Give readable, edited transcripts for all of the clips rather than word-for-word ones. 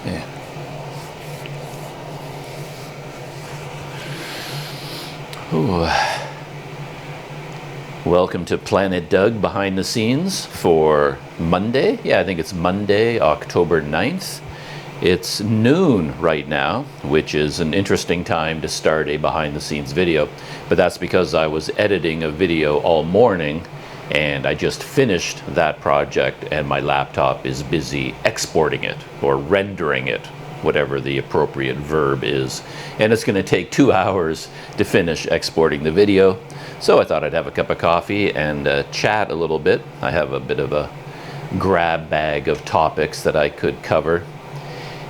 Yeah. Ooh. Welcome to Planet Doug behind the scenes for Monday. Yeah, I think it's Monday, October 9th. It's noon right now, which is an interesting time to start a behind the scenes video. But that's because I was editing a video all morning and I just finished that project and my laptop is busy exporting it or rendering it, whatever the appropriate verb is. And it's going to take 2 hours to finish exporting the video. So I thought I'd have a cup of coffee and chat a little bit. I have a bit of a grab bag of topics that I could cover.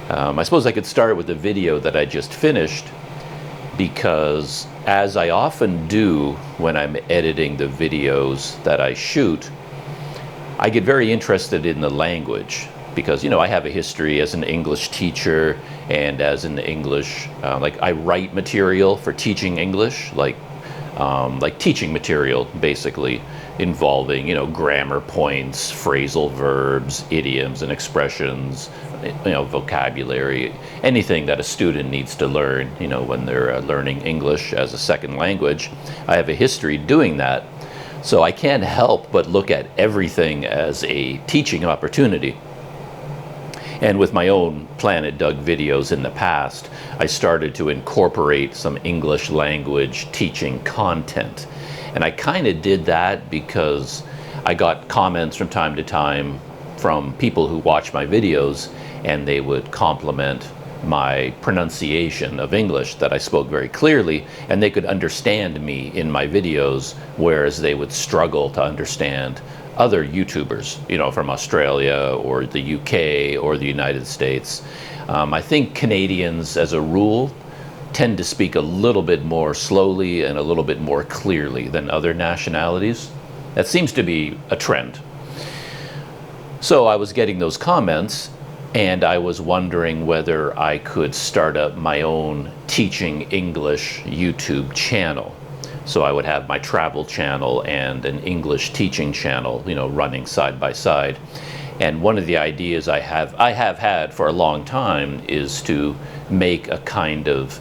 I suppose I could start with the video that I just finished, because as I often do when I'm editing the videos that I shoot, I get very interested in the language. Because, you know, I have a history as an English teacher and as an English, like I write material for teaching English, like teaching material basically involving, you know, grammar points, phrasal verbs, idioms and expressions, you know, vocabulary, anything that a student needs to learn, you know, when they're learning English as a second language. I have a history doing that. So I can't help but look at everything as a teaching opportunity. And with my own Planet Doug videos in the past, I started to incorporate some English language teaching content. And I kind of did that because I got comments from time to time from people who watch my videos, and they would compliment my pronunciation of English, that I spoke very clearly, and they could understand me in my videos, whereas they would struggle to understand other YouTubers, you know, from Australia or the UK or the United States. I think Canadians, as a rule, tend to speak a little bit more slowly and a little bit more clearly than other nationalities. That seems to be a trend. So I was getting those comments, and I was wondering whether I could start up my own teaching English YouTube channel. So I would have my travel channel and an English teaching channel, you know, running side by side. And one of the ideas I have had for a long time is to make a kind of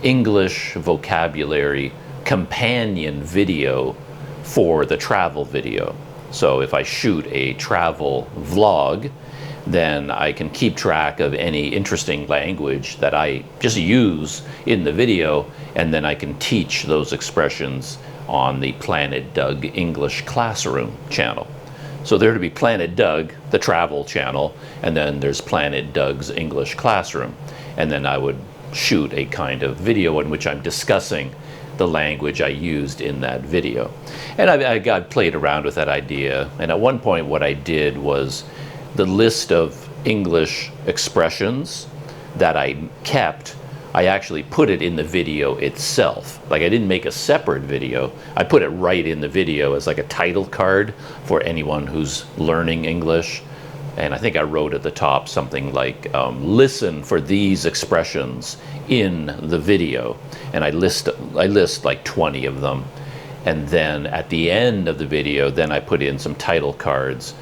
English vocabulary companion video for the travel video. So if I shoot a travel vlog, then I can keep track of any interesting language that I just use in the video, and then I can teach those expressions on the Planet Doug English Classroom channel. So there to be Planet Doug, the travel channel, and then there's Planet Doug's English Classroom. And then I would shoot a kind of video in which I'm discussing the language I used in that video. And I played around with that idea, and at one point what I did was the list of English expressions that I kept, I actually put it in the video itself. Like, I didn't make a separate video. I put it right in the video as like a title card for anyone who's learning English. And I think I wrote at the top something like, listen for these expressions in the video. And I list like 20 of them. And then at the end of the video, then I put in some title cards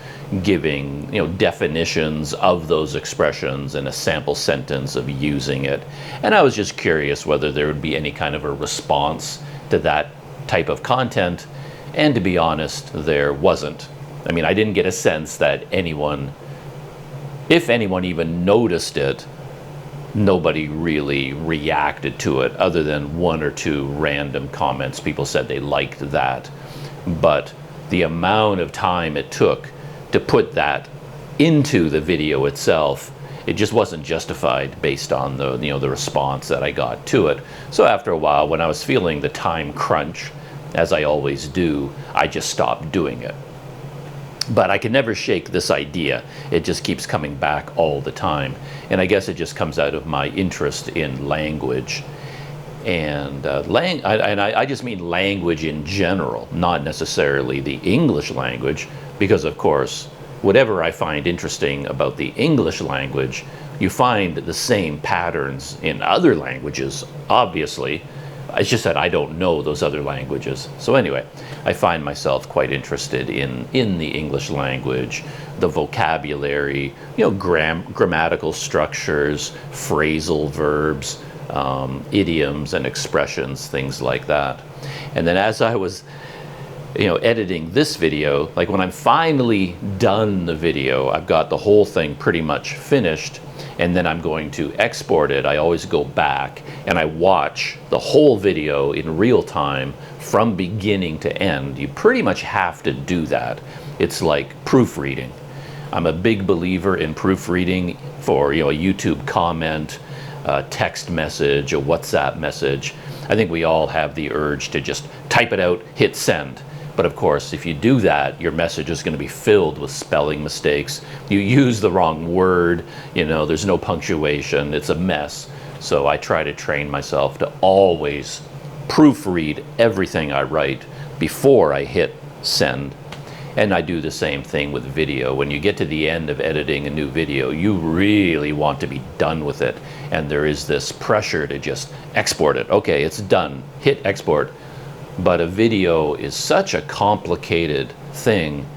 giving, you know, definitions of those expressions and a sample sentence of using it. And I was just curious whether there would be any kind of a response to that type of content. And to be honest, there wasn't. I mean, I didn't get a sense that anyone, if anyone even noticed it, nobody really reacted to it other than one or two random comments. People said they liked that. But the amount of time it took to put that into the video itself, it just wasn't justified based on the, you know, the response that I got to it. So after a while, when I was feeling the time crunch, as I always do, I just stopped doing it. But I can never shake this idea. It just keeps coming back all the time. And I guess it just comes out of my interest in language. And I just mean language in general, not necessarily the English language, because of course, whatever I find interesting about the English language, you find the same patterns in other languages, obviously, It's just that I don't know those other languages. So anyway, I find myself quite interested in the English language, the vocabulary, grammatical structures, phrasal verbs, idioms and expressions, things like that. And then as I was editing this video, like when I'm finally done the video, I've got the whole thing pretty much finished, and then I'm going to export it. I always go back and I watch the whole video in real time from beginning to end. You pretty much have to do that. It's like proofreading. I'm a big believer in proofreading for a YouTube comment, a text message, a WhatsApp message. I think we all have the urge to just type it out, hit send. But of course, if you do that, your message is going to be filled with spelling mistakes. You use the wrong word, there's no punctuation, it's a mess. So I try to train myself to always proofread everything I write before I hit send. And I do the same thing with video. When you get to the end of editing a new video, you really want to be done with it. And there is this pressure to just export it. Okay, it's done, hit export. But a video is such a complicated thing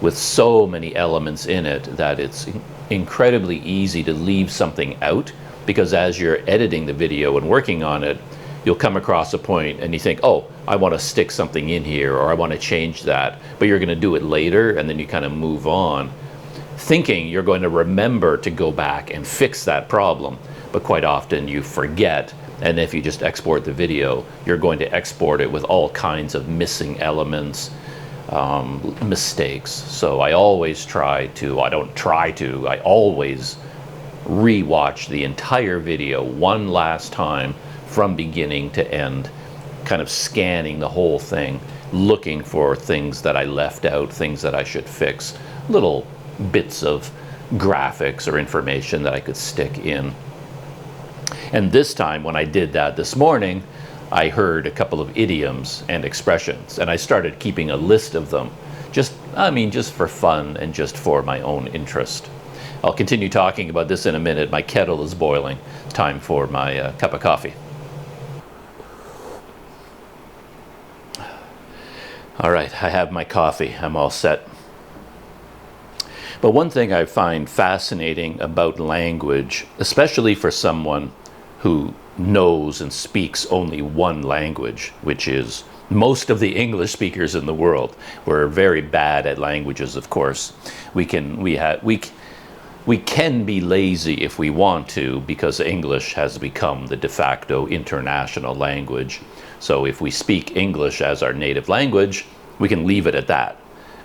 with so many elements in it that it's incredibly easy to leave something out, because as you're editing the video and working on it, you'll come across a point and you think, oh, I want to stick something in here, or I want to change that, but you're going to do it later, and then you kind of move on, thinking you're going to remember to go back and fix that problem. But quite often you forget. And if you just export the video, you're going to export it with all kinds of missing elements, mistakes. So I always I always re-watch the entire video one last time from beginning to end, kind of scanning the whole thing, looking for things that I left out, things that I should fix, little bits of graphics or information that I could stick in. And this time, when I did that this morning, I heard a couple of idioms and expressions, and I started keeping a list of them, just for fun and just for my own interest. I'll continue talking about this in a minute. My kettle is boiling. It's time for my cup of coffee. All right, I have my coffee. I'm all set. But one thing I find fascinating about language, especially for someone who knows and speaks only one language, which is most of the English speakers in the world. We're very bad at languages, of course. We can be lazy if we want to, because English has become the de facto international language. So if we speak English as our native language, we can leave it at that.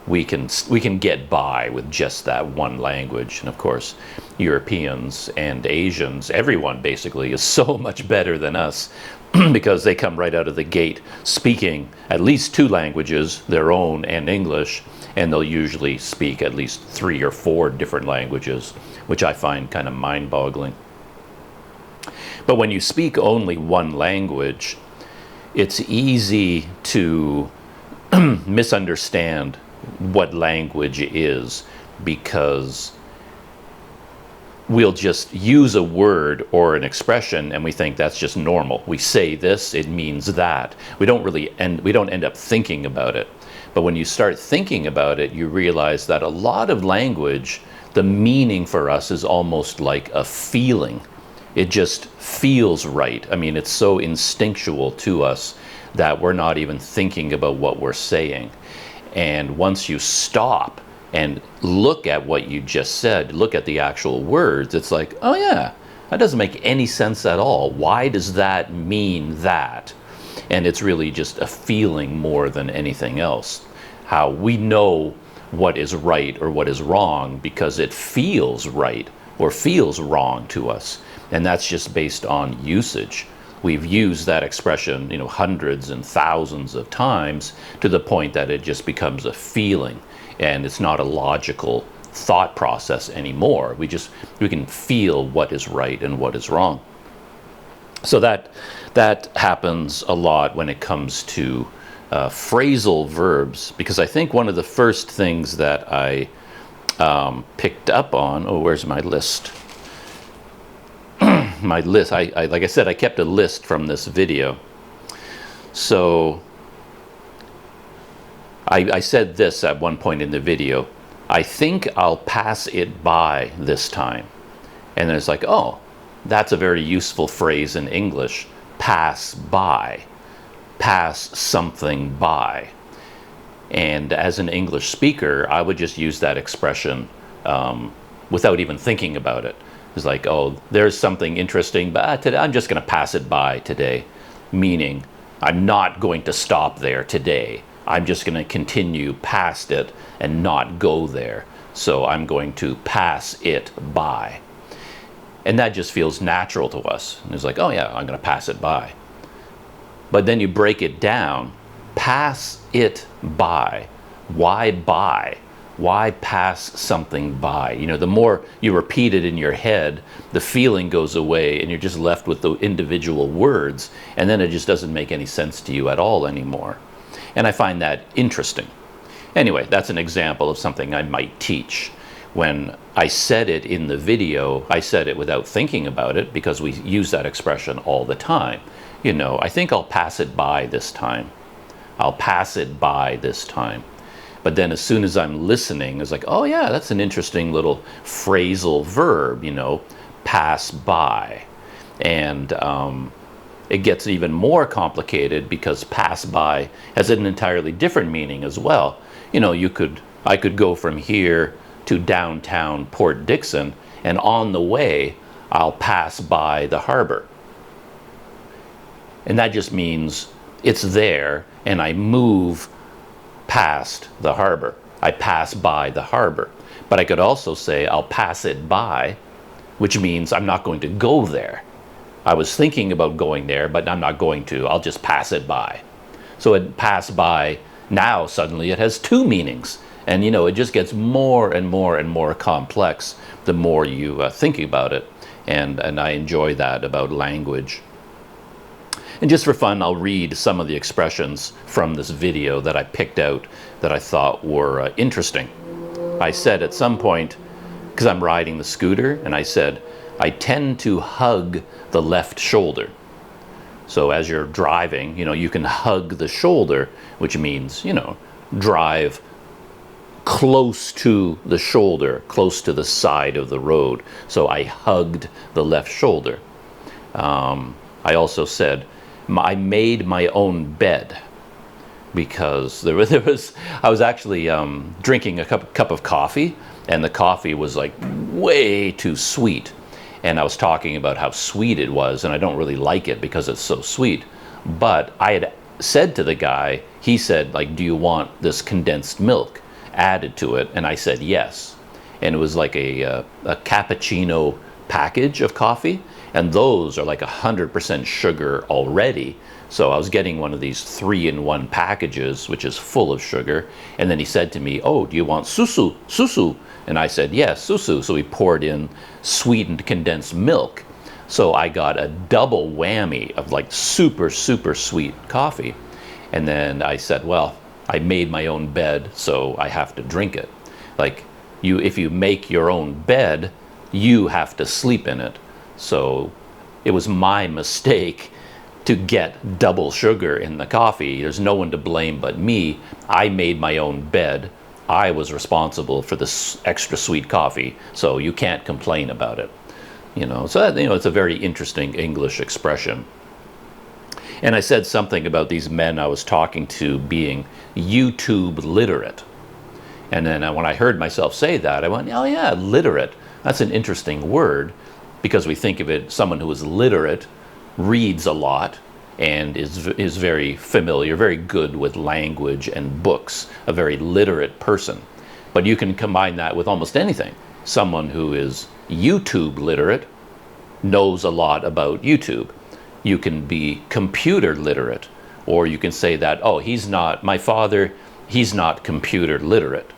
We can get by with just that one language. And of course, Europeans and Asians, everyone basically, is so much better than us because they come right out of the gate speaking at least two languages, their own and English, and they'll usually speak at least 3 or 4 different languages, which I find kind of mind-boggling. But when you speak only one language, it's easy to misunderstand what language is, because we'll just use a word or an expression and we think that's just normal. We say this, it means that. We don't end up thinking about it. But when you start thinking about it, you realize that a lot of language, the meaning for us is almost like a feeling. It just feels right. I mean, it's so instinctual to us that we're not even thinking about what we're saying. And once you stop and look at what you just said, look at the actual words, it's like, oh yeah, that doesn't make any sense at all. Why does that mean that? And it's really just a feeling more than anything else. How we know what is right or what is wrong because it feels right or feels wrong to us. And that's just based on usage. We've used that expression, hundreds and thousands of times, to the point that it just becomes a feeling, and it's not a logical thought process anymore. We can feel what is right and what is wrong. So that happens a lot when it comes to phrasal verbs, because I think one of the first things that I picked up on, where's my list? My list, like I said, I kept a list from this video, So I said this at one point in the video, I think I'll pass it by this time. And then it's like, oh, that's a very useful phrase in English, pass by, pass something by. And as an English speaker, I would just use that expression without even thinking about it. It's like, oh, there's something interesting, but today, I'm just going to pass it by today. Meaning, I'm not going to stop there today. I'm just going to continue past it and not go there. So I'm going to pass it by. And that just feels natural to us. And it's like, oh yeah, I'm going to pass it by. But then you break it down, pass it by. Why by? Why pass something by? You know, the more you repeat it in your head, the feeling goes away and you're just left with the individual words, and then it just doesn't make any sense to you at all anymore. And I find that interesting. Anyway, that's an example of something I might teach. When I said it in the video, I said it without thinking about it because we use that expression all the time. You know, I think I'll pass it by this time. I'll pass it by this time. But then as soon as I'm listening, it's like, oh yeah, that's an interesting little phrasal verb, you know, pass by. And it gets even more complicated because pass by has an entirely different meaning as well. You know, I could go from here to downtown Port Dixon, and on the way, I'll pass by the harbor. And that just means it's there, and I move past the harbor. I pass by the harbor. But I could also say I'll pass it by, which means I'm not going to go there. I was thinking about going there, but I'm not going to. I'll just pass it by. So it pass by, now suddenly it has two meanings. And you know, it just gets more and more and more complex the more you think about it. And I enjoy that about language. And just for fun, I'll read some of the expressions from this video that I picked out that I thought were interesting. I said at some point, because I'm riding the scooter, and I said, I tend to hug the left shoulder. So as you're driving, you know, you can hug the shoulder, which means, you know, drive close to the shoulder, close to the side of the road. So I hugged the left shoulder. I also said, I made my own bed, because I was actually drinking a cup of coffee, and the coffee was like way too sweet. And I was talking about how sweet it was, and I don't really like it because it's so sweet. But I had said to the guy, he said, like, do you want this condensed milk added to it? And I said yes. And it was like a cappuccino package of coffee, and those are like 100% sugar already. So I was getting one of these 3-in-1 packages, which is full of sugar. And then he said to me, oh, do you want susu? Susu. And I said, yes, susu. So he poured in sweetened condensed milk. So I got a double whammy of like super, super sweet coffee. And then I said, well, I made my own bed, so I have to drink it. Like, if you make your own bed, you have to sleep in it. So it was my mistake to get double sugar in the coffee. There's no one to blame but me. I made my own bed. I was responsible for this extra sweet coffee, so you can't complain about it. You know, so that, you know, it's a very interesting English expression. And I said something about these men I was talking to being YouTube literate. And then when I heard myself say that, I went, oh yeah, literate. That's an interesting word, because we think of it, someone who is literate reads a lot and is very familiar, very good with language and books, a very literate person. But you can combine that with almost anything. Someone who is YouTube literate knows a lot about YouTube. You can be computer literate, or you can say that, oh, my father, he's not computer literate,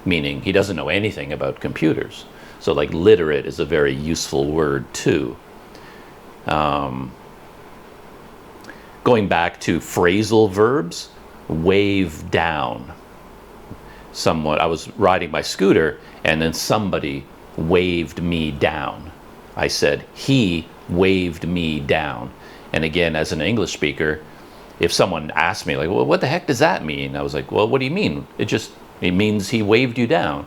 meaning he doesn't know anything about computers. So like literate is a very useful word too. Going back to phrasal verbs, wave down. I was riding my scooter, and then somebody waved me down. I said, he waved me down. And again, as an English speaker, if someone asked me, like, well, what the heck does that mean? I was like, well, what do you mean? It means he waved you down.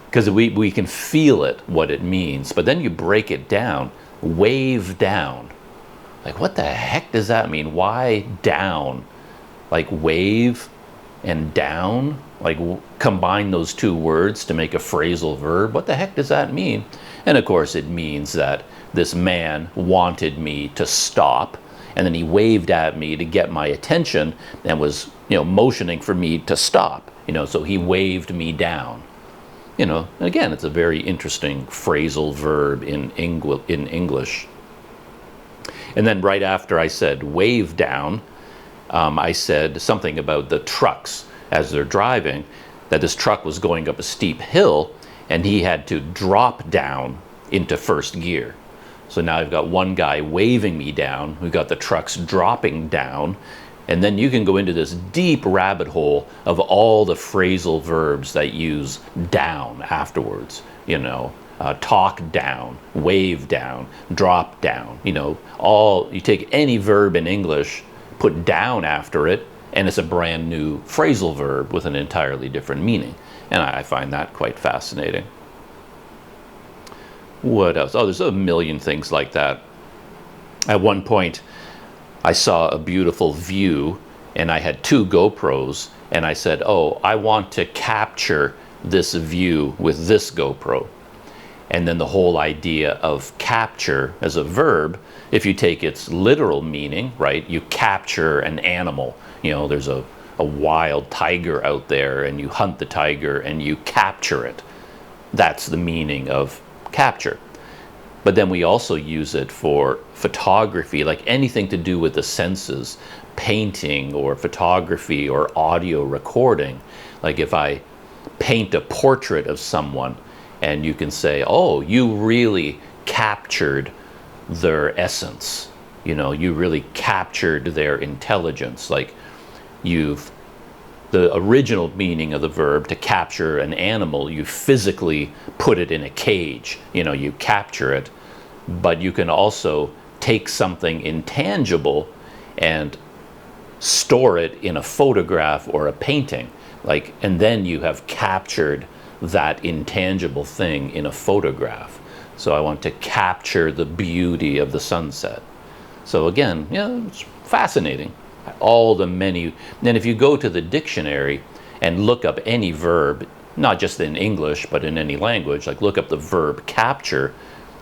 Because we can feel it, what it means. But then you break it down, wave down. Like, what the heck does that mean? Why down? Like wave and down? Like combine those two words to make a phrasal verb? What the heck does that mean? And of course it means that this man wanted me to stop, and then he waved at me to get my attention and was, motioning for me to stop. So he waved me down. And again, it's a very interesting phrasal verb in English. And then right after I said wave down, I said something about the trucks as they're driving, that this truck was going up a steep hill and he had to drop down into first gear. So now I've got one guy waving me down, we've got the trucks dropping down, and then you can go into this deep rabbit hole of all the phrasal verbs that use down afterwards. Talk down, wave down, drop down. You take any verb in English, put down after it, and it's a brand new phrasal verb with an entirely different meaning. And I find that quite fascinating. What else? Oh, there's a million things like that. At one point, I saw a beautiful view, and I had 2 GoPros, and I said, oh, I want to capture this view with this GoPro. And then the whole idea of capture as a verb, if you take its literal meaning, right, you capture an animal. There's a wild tiger out there, and you hunt the tiger and you capture it. That's the meaning of capture. But then we also use it for photography, like anything to do with the senses, painting or photography or audio recording. Like if I paint a portrait of someone, and you can say, oh, you really captured their essence. You really captured their intelligence. Like the original meaning of the verb to capture an animal, you physically put it in a cage, you capture it. But you can also take something intangible and store it in a photograph or a painting, and then you have captured that intangible thing in a photograph. So I want to capture the beauty of the sunset. So again, it's fascinating. All the many. Then if you go to the dictionary and look up any verb, not just in English, but in any language, like look up the verb capture,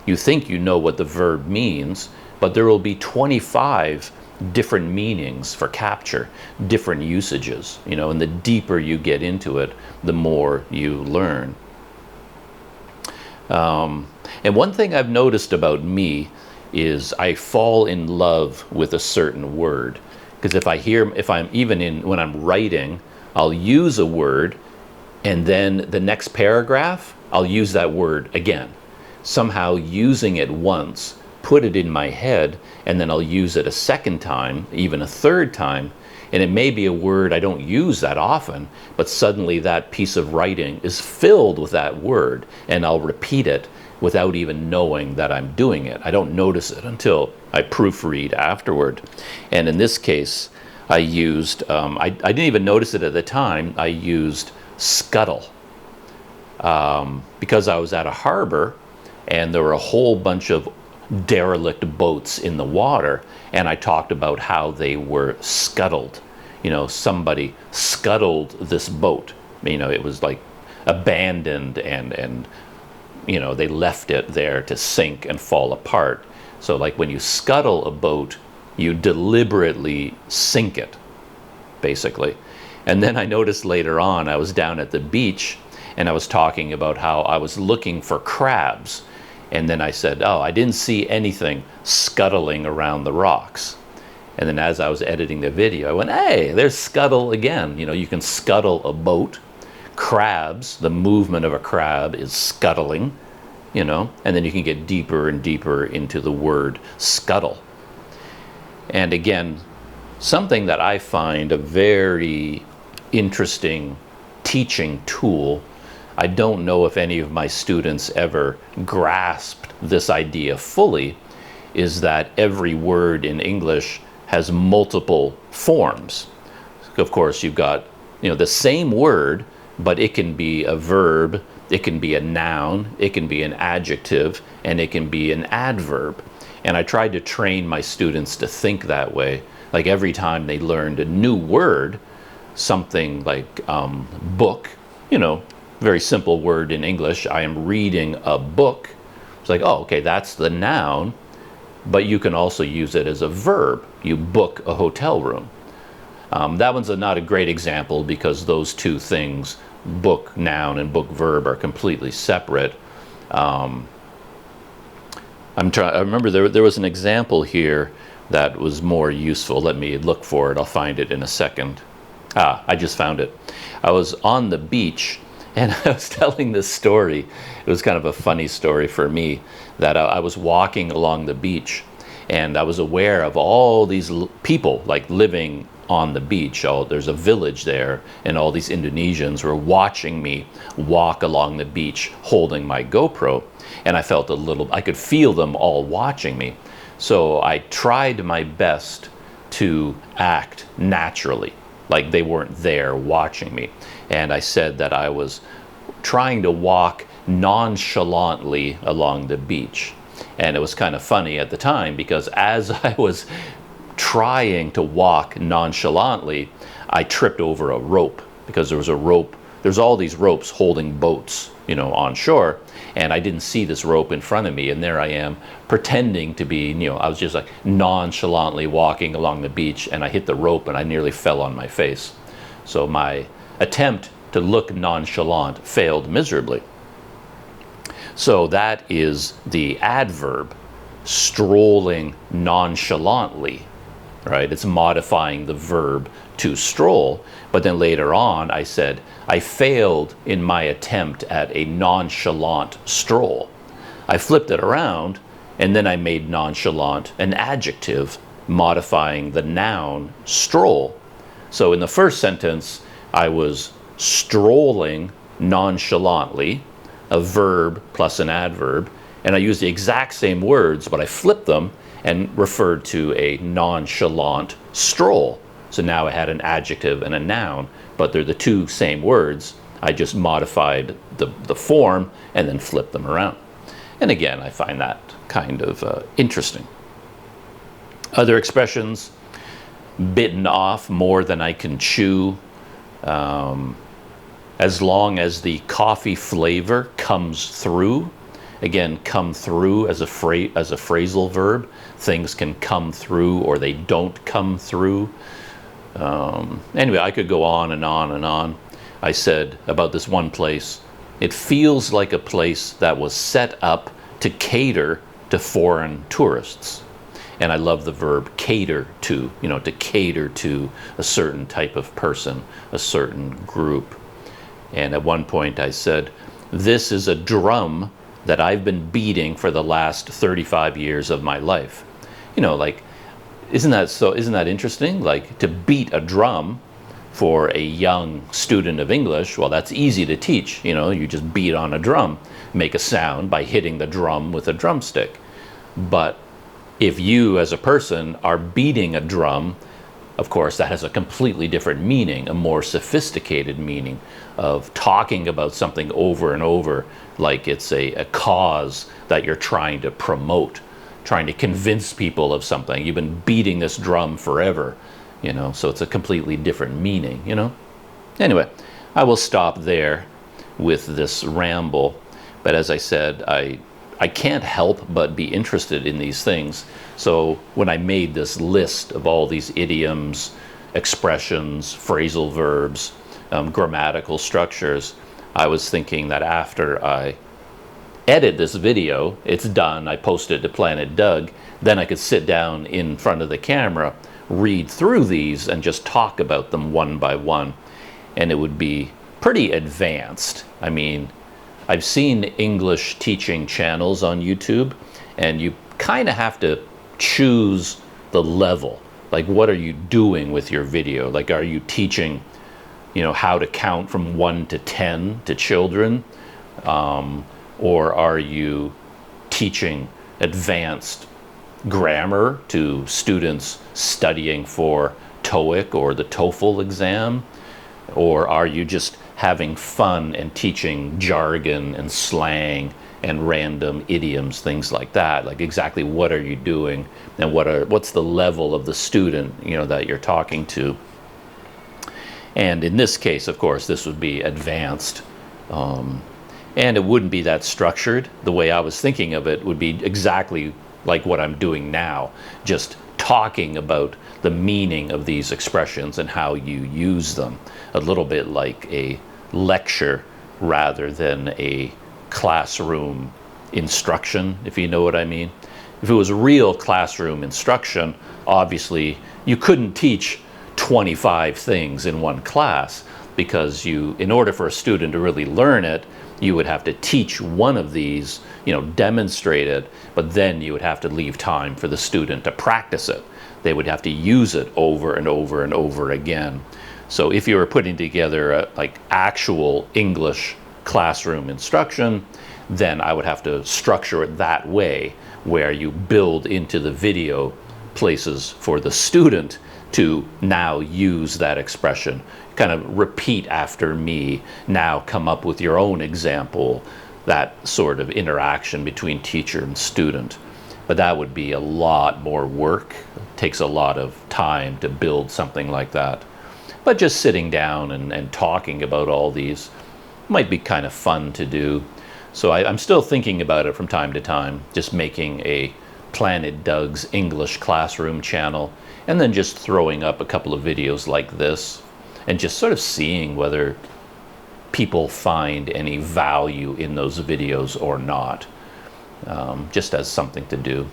you think you know what the verb means, but there will be 25 different meanings for capture, different usages, and the deeper you get into it, the more you learn. And one thing I've noticed about me is I fall in love with a certain word. Because when I'm writing, I'll use a word, and then the next paragraph, I'll use that word again. Somehow using it once, put it in my head, and then I'll use it a second time, even a third time, and it may be a word I don't use that often, but suddenly that piece of writing is filled with that word, and I'll repeat it without even knowing that I'm doing it. I don't notice it until I proofread afterward. And in this case, I used, I didn't even notice it at the time, I used scuttle. Because I was at a harbor, and there were a whole bunch of derelict boats in the water, and I talked about how they were scuttled. Somebody scuttled this boat. It was like abandoned, and they left it there to sink and fall apart. So like when you scuttle a boat, you deliberately sink it, basically. And then I noticed later on, I was down at the beach, and I was talking about how I was looking for crabs. And then I said, oh, I didn't see anything scuttling around the rocks. And then as I was editing the video, I went, hey, there's scuttle again. You can scuttle a boat. Crabs, the movement of a crab is scuttling, and then you can get deeper and deeper into the word scuttle. And again, something that I find a very interesting teaching tool. I don't know if any of my students ever grasped this idea fully, is that every word in English has multiple forms. Of course, you've got, the same word, but it can be a verb, it can be a noun, it can be an adjective, and it can be an adverb. And I tried to train my students to think that way. Like every time they learned a new word, something like book, very simple word in English, I am reading a book. It's like, oh, okay, that's the noun, but you can also use it as a verb. You book a hotel room. That one's not a great example because those two things, book noun and book verb, are completely separate. I remember there was an example here that was more useful. Let me look for it. I'll find it in a second. I just found it. I was on the beach and I was telling this story. It was kind of a funny story for me, that I was walking along the beach and I was aware of all these people like living on the beach. There's a village there, and all these Indonesians were watching me walk along the beach holding my GoPro, and I felt I could feel them all watching me. So I tried my best to act naturally, like they weren't there watching me. And I said that I was trying to walk nonchalantly along the beach. And it was kind of funny at the time because as I was trying to walk nonchalantly, I tripped over a rope, because there was a rope. There's all these ropes holding boats, on shore, and I didn't see this rope in front of me, and there I am pretending to be, I was just like nonchalantly walking along the beach, and I hit the rope and I nearly fell on my face. So my attempt to look nonchalant failed miserably. So that is the adverb, strolling nonchalantly, right? It's modifying the verb to stroll. But then later on, I said, I failed in my attempt at a nonchalant stroll. I flipped it around, and then I made nonchalant an adjective, modifying the noun stroll. So in the first sentence, I was strolling nonchalantly, a verb plus an adverb, and I used the exact same words, but I flipped them and referred to a nonchalant stroll. So now I had an adjective and a noun, but they're the two same words. I just modified the form and then flipped them around. And again, I find that kind of interesting. Other expressions: bitten off more than I can chew. As long as the coffee flavor comes through. Again, come through as a phrasal verb. Things can come through or they don't come through. Anyway, I could go on and on and on. I said about this one place, it feels like a place that was set up to cater to foreign tourists. And I love the verb cater to, to cater to a certain type of person, a certain group. And at one point I said, this is a drum that I've been beating for the last 35 years of my life. Like, isn't that interesting? Like, to beat a drum for a young student of English, well, that's easy to teach. You just beat on a drum, make a sound by hitting the drum with a drumstick. But if you as a person are beating a drum, of course, that has a completely different meaning, a more sophisticated meaning of talking about something over and over, like it's a cause that you're trying to promote, trying to convince people of something. You've been beating this drum forever, so it's a completely different meaning, Anyway, I will stop there with this ramble. But as I said, I can't help but be interested in these things. So when I made this list of all these idioms, expressions, phrasal verbs, grammatical structures, I was thinking that after I edit this video, it's done, I post it to Planet Doug, then I could sit down in front of the camera, read through these, and just talk about them one by one. And it would be pretty advanced. I mean, I've seen English teaching channels on YouTube, and you kind of have to choose the level. Like, what are you doing with your video? Like, are you teaching, how to count from 1 to 10 to children? Or are you teaching advanced, grammar to students studying for TOEIC or the TOEFL exam? Or are you just having fun and teaching jargon and slang and random idioms, things like that? Like, exactly what are you doing, and what's the level of the student, you know, that you're talking to? And in this case, of course, this would be advanced. And it wouldn't be that structured. The way I was thinking of it would be exactly like what I'm doing now, just talking about the meaning of these expressions and how you use them, a little bit like a lecture rather than a classroom instruction, if you know what I mean. If it was real classroom instruction, obviously you couldn't teach 25 things in one class, because in order for a student to really learn it, you would have to teach one of these, you know, demonstrate it, but then you would have to leave time for the student to practice it. They would have to use it over and over and over again. So if you were putting together like actual English classroom instruction, then I would have to structure it that way, where you build into the video places for the student to now use that expression. Kind of repeat after me, now come up with your own example, that sort of interaction between teacher and student. But that would be a lot more work. It takes a lot of time to build something like that. But just sitting down and talking about all these might be kind of fun to do. So I'm still thinking about it from time to time, just making a Planet Doug's English classroom channel, and then just throwing up a couple of videos like this, and just sort of seeing whether people find any value in those videos or not, just as something to do.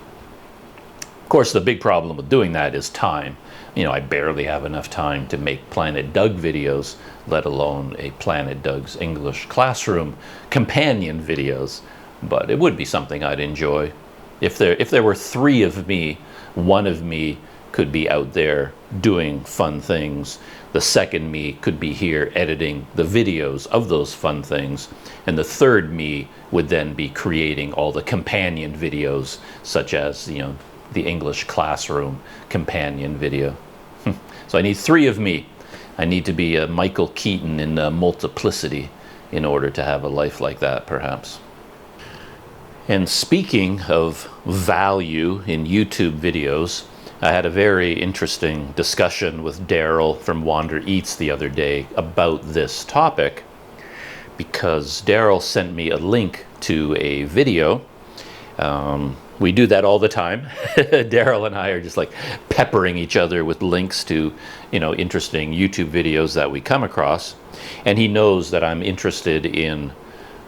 Of course, the big problem with doing that is time. You know, I barely have enough time to make Planet Doug videos, let alone a Planet Doug's English classroom companion videos, but it would be something I'd enjoy. If there were three of me, one of me could be out there doing fun things, the second me could be here editing the videos of those fun things, and the third me would then be creating all the companion videos, such as, you know, the English classroom companion video. So I need three of me. I need to be a Michael Keaton in Multiplicity in order to have a life like that, perhaps. And speaking of value in YouTube videos, I had a very interesting discussion with Daryl from Wander Eats the other day about this topic, because Daryl sent me a link to a video. We do that all the time. Daryl and I are just like peppering each other with links to, you know, interesting YouTube videos that we come across. And he knows that I'm interested in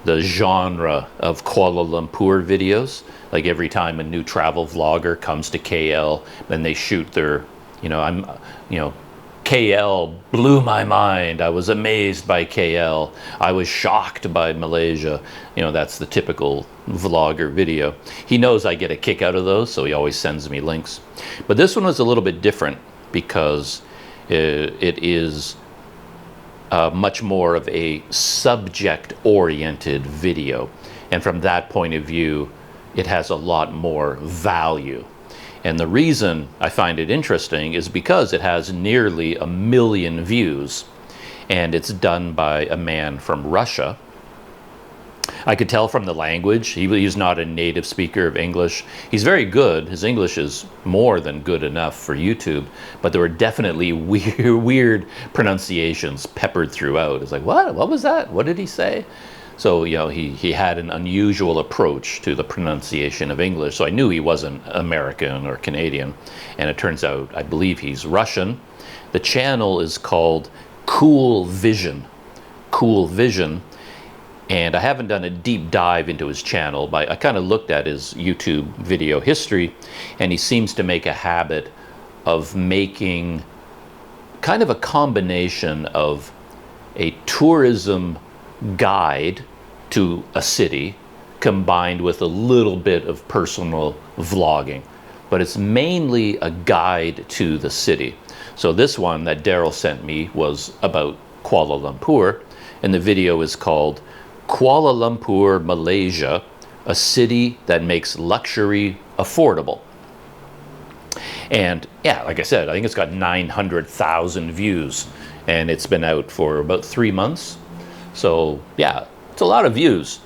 the genre of Kuala Lumpur videos. Like every time a new travel vlogger comes to KL, then they shoot their, KL blew my mind. I was amazed by KL. I was shocked by Malaysia. You know, that's the typical vlogger video. He knows I get a kick out of those, so he always sends me links. But this one was a little bit different because it is much more of a subject-oriented video. And from that point of view, it has a lot more value. And the reason I find it interesting is because it has nearly 1 million views, and it's done by a man from Russia. I could tell from the language, he's not a native speaker of English. He's very good. His English is more than good enough for YouTube, but there were definitely weird pronunciations peppered throughout. It's like, what was that? What did he say? So, you know, he had an unusual approach to the pronunciation of English, so I knew he wasn't American or Canadian. And it turns out, I believe he's Russian. The channel is called Cool Vision. Cool Vision. And I haven't done a deep dive into his channel, but I kind of looked at his YouTube video history, and he seems to make a habit of making kind of a combination of a tourism guide to a city combined with a little bit of personal vlogging, but it's mainly a guide to the city. So this one that Daryl sent me was about Kuala Lumpur, and the video is called Kuala Lumpur, Malaysia, a city that makes luxury affordable. And yeah, like I said, I think it's got 900,000 views, and it's been out for about 3 months. So yeah, it's a lot of views,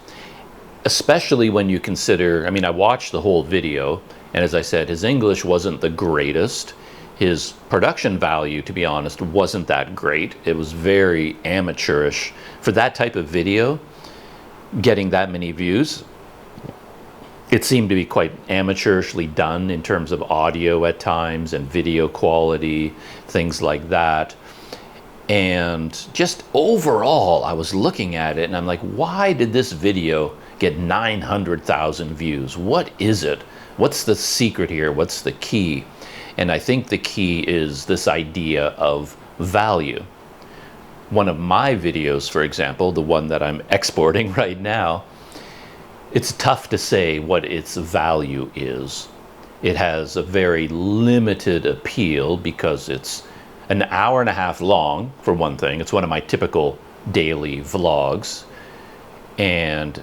especially when you consider, I mean, I watched the whole video, and as I said, his English wasn't the greatest. His production value, to be honest, wasn't that great. It was very amateurish. For that type of video, getting that many views, it seemed to be quite amateurishly done in terms of audio at times and video quality, things like that. And just overall, I was looking at it and I'm like, why did this video get 900,000 views? What is it? What's the secret here? What's the key? And I think the key is this idea of value. One of my videos, for example, the one that I'm exporting right now, it's tough to say what its value is. It has a very limited appeal because it's an hour and a half long, for one thing. It's one of my typical daily vlogs. And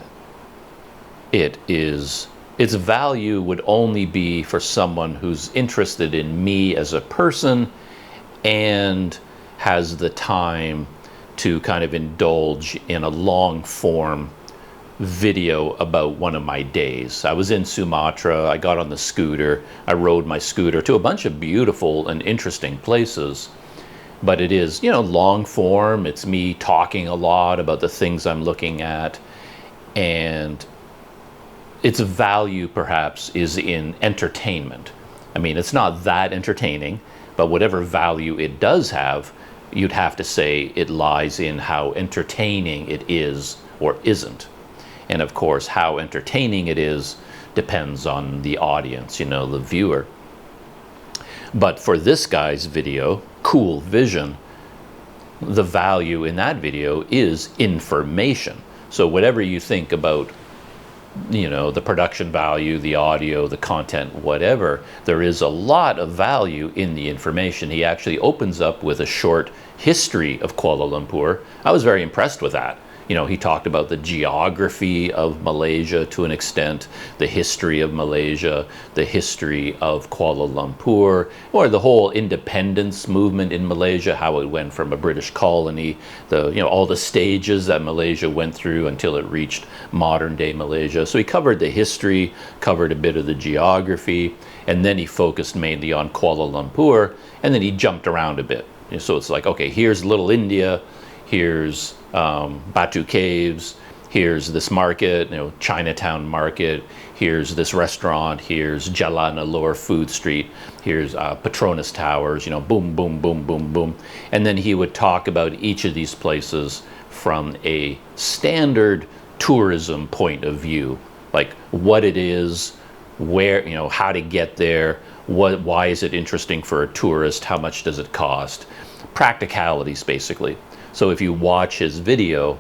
its value would only be for someone who's interested in me as a person and has the time to kind of indulge in a long form video about one of my days. I was in Sumatra, I got on the scooter, I rode my scooter to a bunch of beautiful and interesting places. But it is, you know, long form. It's me talking a lot about the things I'm looking at, and its value perhaps is in entertainment. I mean, it's not that entertaining, but whatever value it does have, you'd have to say it lies in how entertaining it is or isn't. And of course, how entertaining it is depends on the audience, you know, the viewer. But for this guy's video, Cool Vision, the value in that video is information. So whatever you think about, you know, the production value, the audio, the content, whatever, there is a lot of value in the information. He actually opens up with a short history of Kuala Lumpur. I was very impressed with that. You know, he talked about the geography of Malaysia to an extent, the history of Malaysia, the history of Kuala Lumpur, or the whole independence movement in Malaysia, how it went from a British colony, all the stages that Malaysia went through until it reached modern day Malaysia. So he covered the history, covered a bit of the geography, and then he focused mainly on Kuala Lumpur, and then he jumped around a bit. So it's like, okay, here's Little India, here's Batu Caves, here's this market, you know, Chinatown Market, here's this restaurant, here's Jalan Alor Food Street, here's Petronas Towers, you know, boom, boom, boom, boom, boom. And then he would talk about each of these places from a standard tourism point of view, like what it is, where, you know, how to get there, why is it interesting for a tourist, how much does it cost, practicalities basically. So if you watch his video,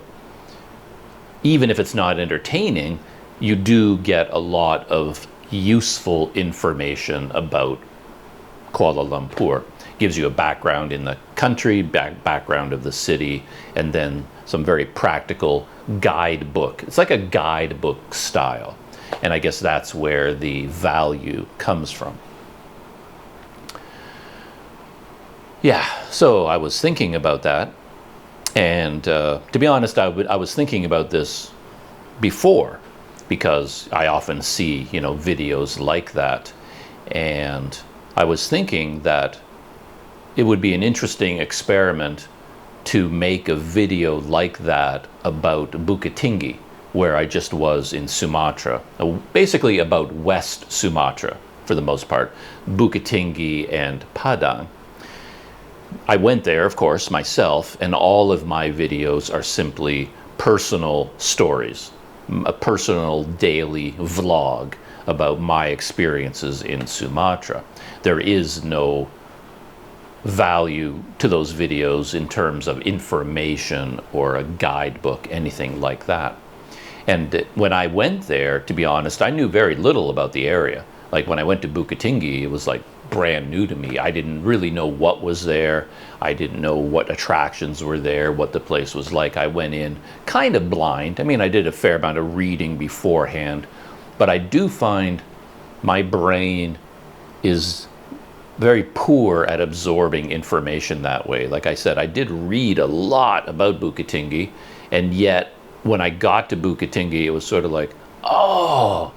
even if it's not entertaining, you do get a lot of useful information about Kuala Lumpur. Gives you a background in the country, background of the city, and then some very practical guidebook. It's like a guidebook style. And I guess that's where the value comes from. Yeah, so I was thinking about that. And to be honest, I was thinking about this before, because I often see, you know, videos like that. And I was thinking that it would be an interesting experiment to make a video like that about Bukit Tinggi, where I just was in Sumatra, basically about West Sumatra for the most part, Bukit Tinggi and Padang. I went there, of course, myself, and all of my videos are simply personal stories, a personal daily vlog about my experiences in Sumatra. There is no value to those videos in terms of information or a guidebook, anything like that. And when I went there, to be honest, I knew very little about the area. Like when I went to Bukit Tinggi, it was like brand new to me. I didn't really know what was there. I didn't know what attractions were there, what the place was like. I went in kind of blind. I mean, I did a fair amount of reading beforehand, but I do find my brain is very poor at absorbing information that way. Like I said, I did read a lot about Bukittinggi, and yet when I got to Bukittinggi, it was sort of like, oh,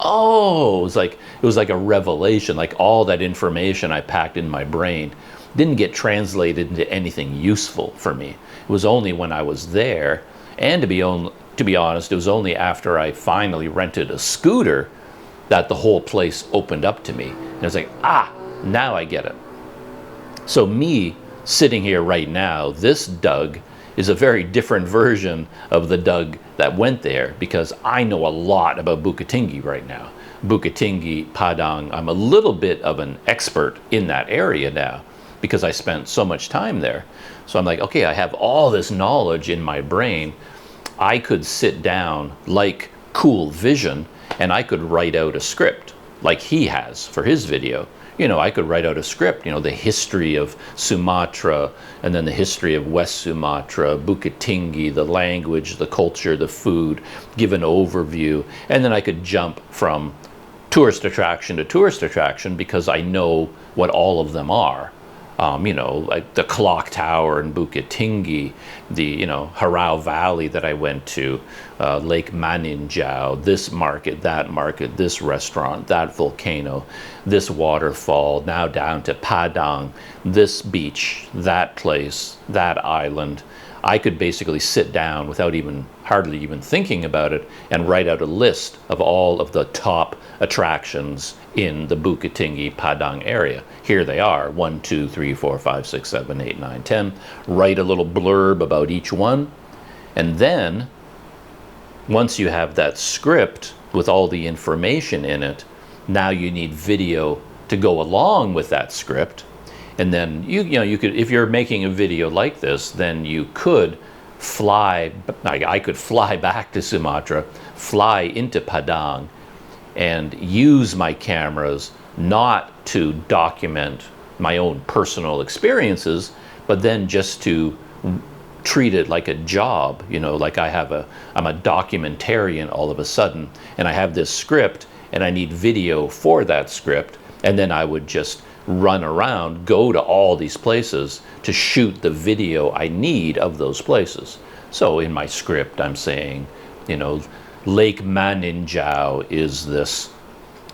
it was like a revelation. Like all that information I packed in my brain didn't get translated into anything useful for me. It was only when I was there, and to be honest, it was only after I finally rented a scooter that the whole place opened up to me. And I was like, now I get it. So me sitting here right now, this Doug is a very different version of the Doug that went there, because I know a lot about Bukittinggi right now. Bukittinggi, Padang, I'm a little bit of an expert in that area now because I spent so much time there. So I'm like, okay, I have all this knowledge in my brain. I could sit down like Cool Vision and I could write out a script like he has for his video. You know, I could write out a script, you know, the history of Sumatra, and then the history of West Sumatra, Bukittinggi, the language, the culture, the food, give an overview, and then I could jump from tourist attraction to tourist attraction because I know what all of them are. You know, like the clock tower in Bukittinggi, the, you know, Harau Valley that I went to, Lake Maninjau, this market, this restaurant, that volcano, this waterfall, now down to Padang, this beach, that place, that island. I could basically sit down without hardly even thinking about it and write out a list of all of the top attractions in the Bukittinggi Padang area. Here they are, 1, 2, 3, 4, 5, 6, 7, 8, 9, 10. Write a little blurb about each one. And then, once you have that script with all the information in it, now you need video to go along with that script. And then, you know, you could, if you're making a video like this, then you could fly, I could fly back to Sumatra, fly into Padang, and use my cameras not to document my own personal experiences, but then just to treat it like a job, you know, like I'm a documentarian all of a sudden, and I have this script and I need video for that script, and then I would just run around, go to all these places to shoot the video I need of those places. So in my script, I'm saying, you know, Lake Maninjau is this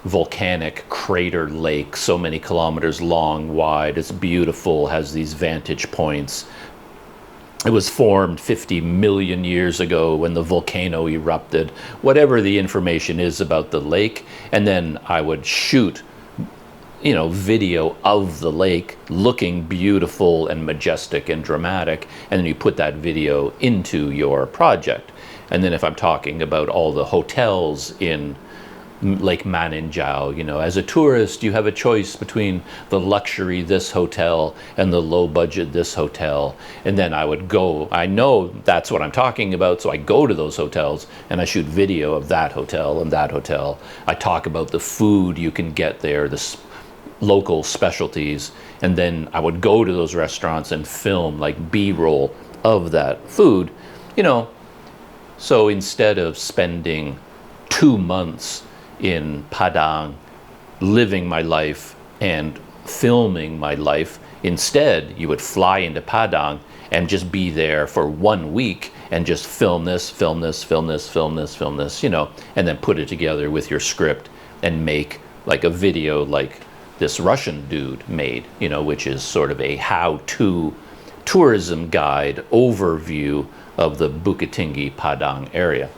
volcanic crater lake, so many kilometers long, wide, it's beautiful, has these vantage points. It was formed 50 million years ago when the volcano erupted, whatever the information is about the lake, and then I would shoot, you know, video of the lake looking beautiful and majestic and dramatic, and then you put that video into your project. And then if I'm talking about all the hotels in Lake Maninjau, you know, as a tourist, you have a choice between the luxury this hotel and the low budget this hotel. And then I would go, I know that's what I'm talking about, so I go to those hotels and I shoot video of that hotel and that hotel. I talk about the food you can get there, the local specialties, and then I would go to those restaurants and film like B-roll of that food, you know. So instead of spending 2 months in Padang living my life and filming my life, instead you would fly into Padang and just be there for 1 week and just film this, you know, and then put it together with your script and make like a video like this Russian dude made, you know, which is sort of a how-to tourism guide overview of the Bukittinggi Padang area.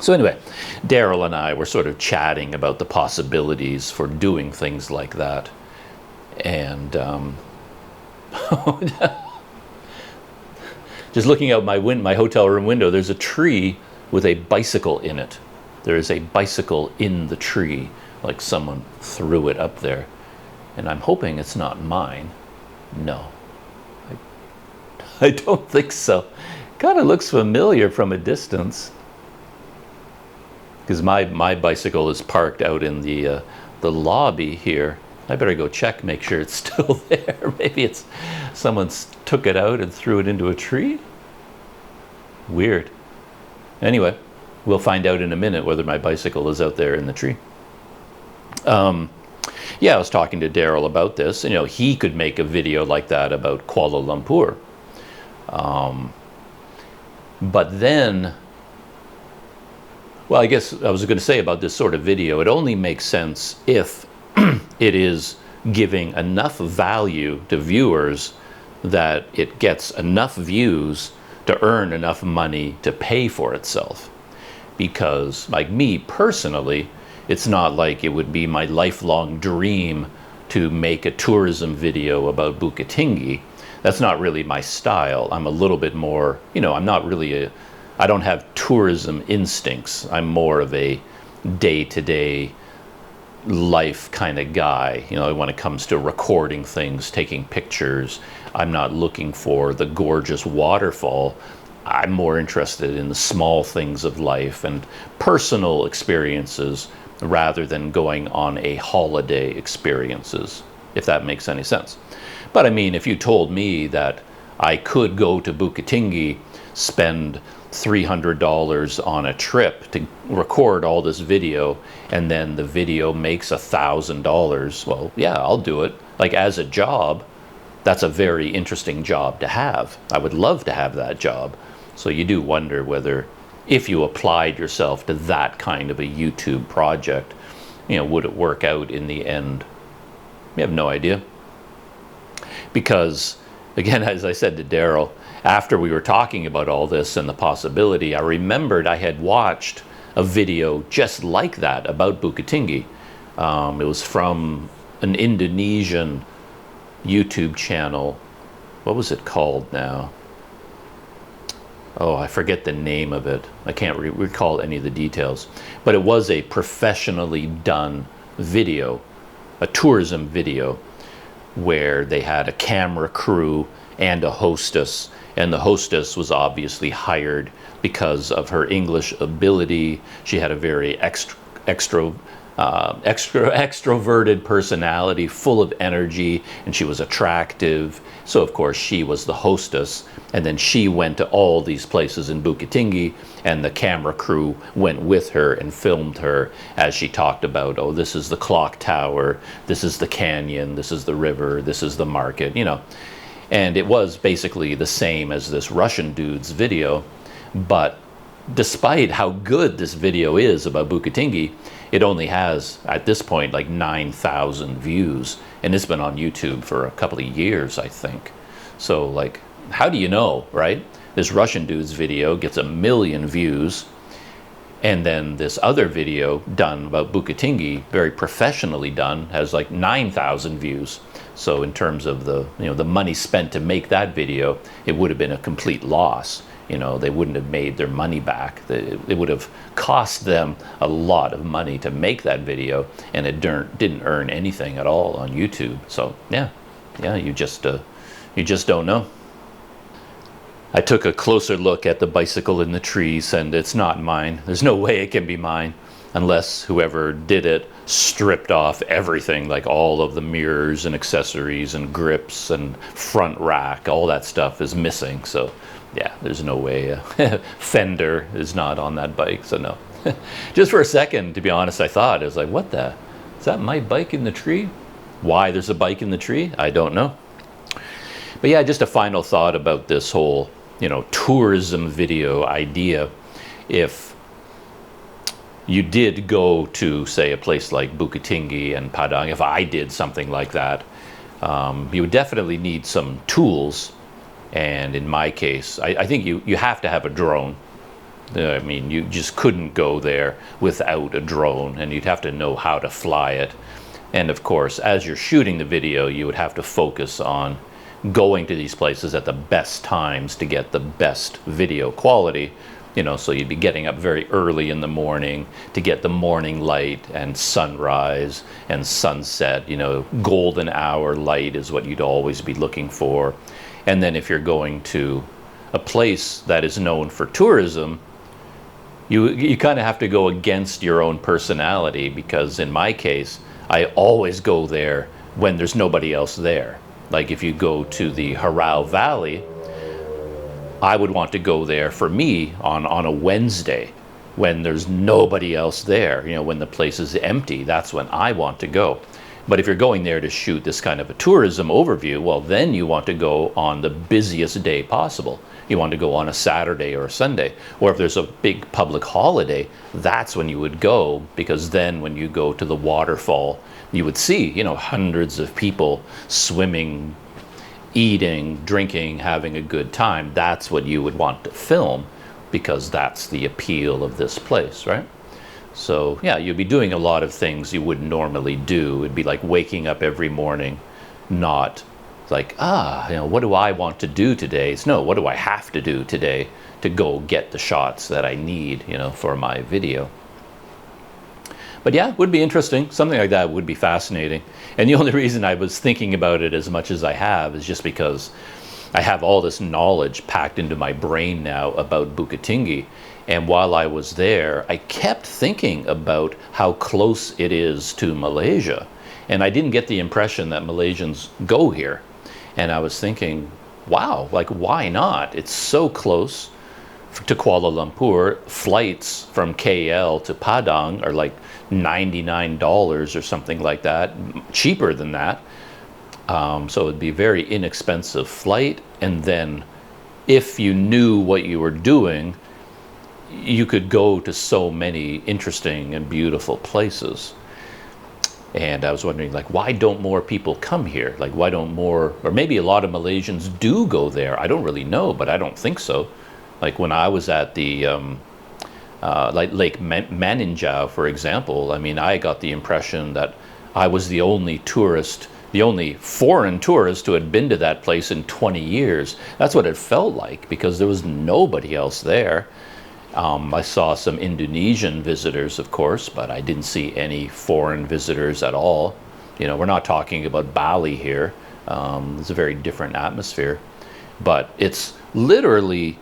So anyway, Daryl and I were sort of chatting about the possibilities for doing things like that. And just looking out my hotel room window, there's a tree with a bicycle in it. There is a bicycle in the tree, like someone threw it up there. And I'm hoping it's not mine. No, I don't think so. Kind of looks familiar from a distance, because my bicycle is parked out in the lobby here. I better go check, make sure it's still there. Maybe it's someone took it out and threw it into a tree. Weird. Anyway, we'll find out in a minute whether my bicycle is out there in the tree. Yeah, I was talking to Daryl about this. You know, he could make a video like that about Kuala Lumpur. But then, well, I guess I was going to say about this sort of video, it only makes sense if it is giving enough value to viewers that it gets enough views to earn enough money to pay for itself. Because, like me personally, it's not like it would be my lifelong dream to make a tourism video about Bukittinggi. That's not really my style. I'm a little bit more, you know, I don't have tourism instincts. I'm more of a day-to-day life kind of guy. You know, when it comes to recording things, taking pictures, I'm not looking for the gorgeous waterfall. I'm more interested in the small things of life and personal experiences rather than going on a holiday experiences, if that makes any sense. But I mean, if you told me that I could go to Bukittinggi, spend $300 on a trip to record all this video, and then the video makes $1,000, well, yeah, I'll do it. Like, as a job, that's a very interesting job to have. I would love to have that job. So you do wonder whether, if you applied yourself to that kind of a YouTube project, you know, would it work out in the end? We have no idea. Because, again, as I said to Daryl, after we were talking about all this and the possibility, I remembered I had watched a video just like that about Bukittinggi. It was from an Indonesian YouTube channel. What was it called now? Oh, I forget the name of it. I can't recall any of the details. But it was a professionally done video, a tourism video, where they had a camera crew and a hostess. And the hostess was obviously hired because of her English ability. She had a very extroverted personality, full of energy, and she was attractive. So of course she was the hostess, and then she went to all these places in Bukittinggi, and the camera crew went with her and filmed her as she talked about, oh, this is the clock tower, this is the canyon, this is the river, this is the market, you know. And it was basically the same as this Russian dude's video, but despite how good this video is about Bukittinggi, it only has, at this point, like 9,000 views. And it's been on YouTube for a couple of years, I think. So, like, how do you know, right? This Russian dude's video gets 1 million views. And then this other video done about Bukittinggi, very professionally done, has like 9,000 views. So in terms of the, you know, the money spent to make that video, it would have been a complete loss. You know, they wouldn't have made their money back. It would have cost them a lot of money to make that video, and it didn't earn anything at all on YouTube. So yeah, you just don't know. I took a closer look at the bicycle in the trees, and it's not mine. There's no way it can be mine unless whoever did it stripped off everything, like all of the mirrors and accessories and grips and front rack. All that stuff is missing. So yeah, there's no way. Fender is not on that bike, so no. Just for a second, to be honest, I thought, I was like, what the? Is that my bike in the tree? Why there's a bike in the tree? I don't know. But yeah, just a final thought about this whole, you know, tourism video idea. If you did go to, say, a place like Bukittinggi and Padang, if I did something like that, you would definitely need some tools. And in my case, I think you have to have a drone. I mean, you just couldn't go there without a drone, and you'd have to know how to fly it. And of course, as you're shooting the video, you would have to focus on going to these places at the best times to get the best video quality. You know, so you'd be getting up very early in the morning to get the morning light and sunrise and sunset. You know, golden hour light is what you'd always be looking for. And then if you're going to a place that is known for tourism, you kind of have to go against your own personality, because in my case, I always go there when there's nobody else there. Like if you go to the Harau Valley, I would want to go there, for me, on a Wednesday when there's nobody else there. You know, when the place is empty, that's when I want to go. But if you're going there to shoot this kind of a tourism overview, well, then you want to go on the busiest day possible. You want to go on a Saturday or a Sunday. Or if there's a big public holiday, that's when you would go, because then when you go to the waterfall, you would see, you know, hundreds of people swimming, eating, drinking, having a good time. That's what you would want to film, because that's the appeal of this place, right? So yeah, you'd be doing a lot of things you wouldn't normally do. It'd be like waking up every morning, not like, you know, what do I want to do today? It's no, what do I have to do today to go get the shots that I need, you know, for my video. But yeah, it would be interesting. Something like that would be fascinating. And the only reason I was thinking about it as much as I have is just because I have all this knowledge packed into my brain now about Bukittinggi. And while I was there, I kept thinking about how close it is to Malaysia. And I didn't get the impression that Malaysians go here. And I was thinking, wow, like, why not? It's so close to Kuala Lumpur. Flights from KL to Padang are like $99 or something like that, cheaper than that. So it'd be a very inexpensive flight. And then if you knew what you were doing, you could go to so many interesting and beautiful places. And I was wondering, like, why don't more people come here? Like, why don't more, or maybe a lot of Malaysians do go there. I don't really know, but I don't think so. Like when I was at the like Lake Maninjau, for example, I mean, I got the impression that I was the only tourist, the only foreign tourist who had been to that place in 20 years. That's what it felt like, because there was nobody else there. I saw some Indonesian visitors, of course, but I didn't see any foreign visitors at all. You know, we're not talking about Bali here. It's a very different atmosphere. But it's literally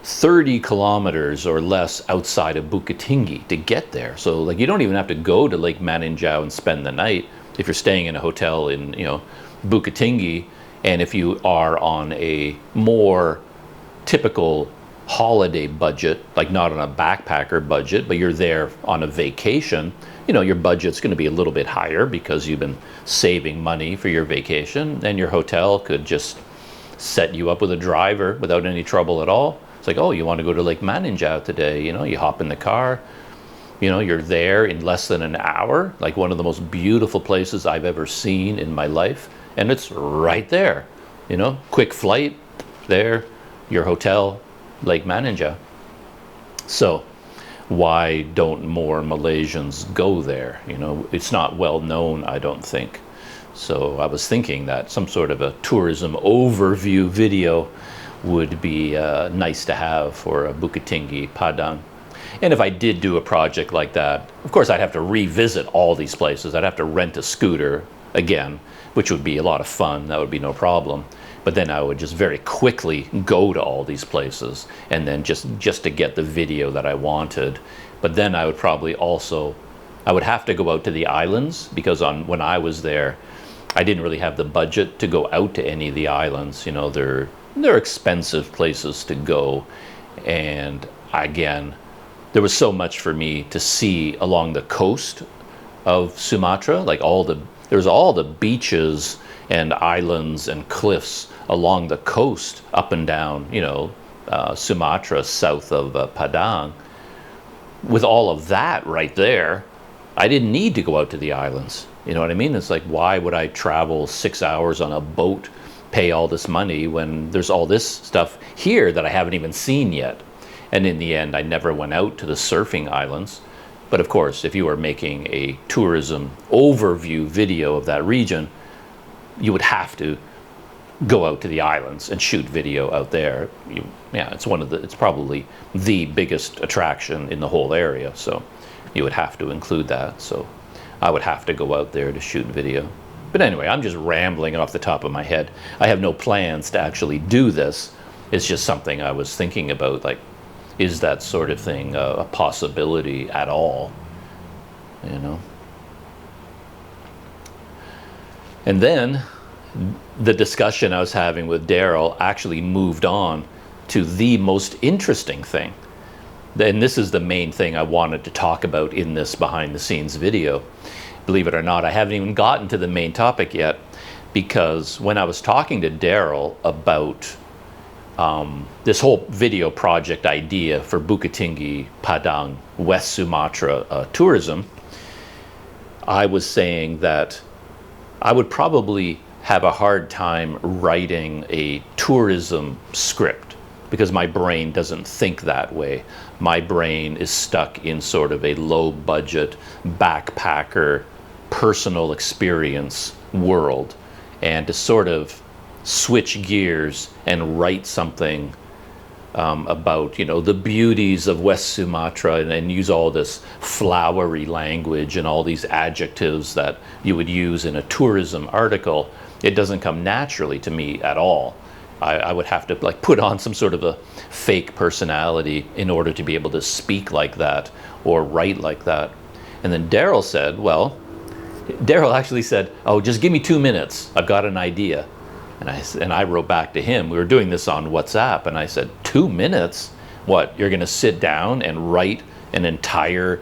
30 kilometers or less outside of Bukittinggi to get there. So, like, you don't even have to go to Lake Maninjau and spend the night if you're staying in a hotel in, you know, Bukittinggi. And if you are on a more typical holiday budget, like not on a backpacker budget, but you're there on a vacation, you know, your budget's going to be a little bit higher because you've been saving money for your vacation, and your hotel could just set you up with a driver without any trouble at all. It's like, oh, you want to go to Lake Maninjau today, you know, you hop in the car, you know, you're there in less than an hour, like one of the most beautiful places I've ever seen in my life, and it's right there, you know, quick flight there, your hotel, Lake Maninjau. So why don't more Malaysians go there? You know, it's not well known, I don't think. So I was thinking that some sort of a tourism overview video would be nice to have for Bukittinggi, Padang. And if I did do a project like that, of course I'd have to revisit all these places. I'd have to rent a scooter again, which would be a lot of fun. That would be no problem. But then I would just very quickly go to all these places, and then just to get the video that I wanted. But then I would probably also, I would have to go out to the islands, because when I was there, I didn't really have the budget to go out to any of the islands. You know, they're expensive places to go. And again, there was so much for me to see along the coast of Sumatra, like there's all the beaches and islands and cliffs along the coast up and down, you know, Sumatra, south of Padang. With all of that right there, I didn't need to go out to the islands. You know what I mean? It's like, why would I travel 6 hours on a boat, pay all this money when there's all this stuff here that I haven't even seen yet? And in the end, I never went out to the surfing islands. But of course, if you were making a tourism overview video of that region, you would have to go out to the islands and shoot video out there. Yeah, it's probably the biggest attraction in the whole area, so you would have to include that. So I would have to go out there to shoot video. But anyway, I'm just rambling off the top of my head. I have no plans to actually do this. It's just something I was thinking about, like, is that sort of thing a possibility at all? You know? And then the discussion I was having with Daryl actually moved on to the most interesting thing. And this is the main thing I wanted to talk about in this behind the scenes video. believe it or not, I haven't even gotten to the main topic yet, because when I was talking to Daryl about this whole video project idea for Bukittinggi, Padang, West Sumatra tourism, I was saying that I would probably have a hard time writing a tourism script because my brain doesn't think that way. My brain is stuck in sort of a low budget backpacker personal experience world, and to sort of switch gears and write something about, you know, the beauties of West Sumatra, and use all this flowery language and all these adjectives that you would use in a tourism article, it doesn't come naturally to me at all. I would have to like put on some sort of a fake personality in order to be able to speak like that or write like that. And then Daryl said, well, Daryl actually said, oh, just give me 2 minutes. I've got an idea. And I wrote back to him. We were doing this on WhatsApp, and I said, 2 minutes? What, you're going to sit down and write an entire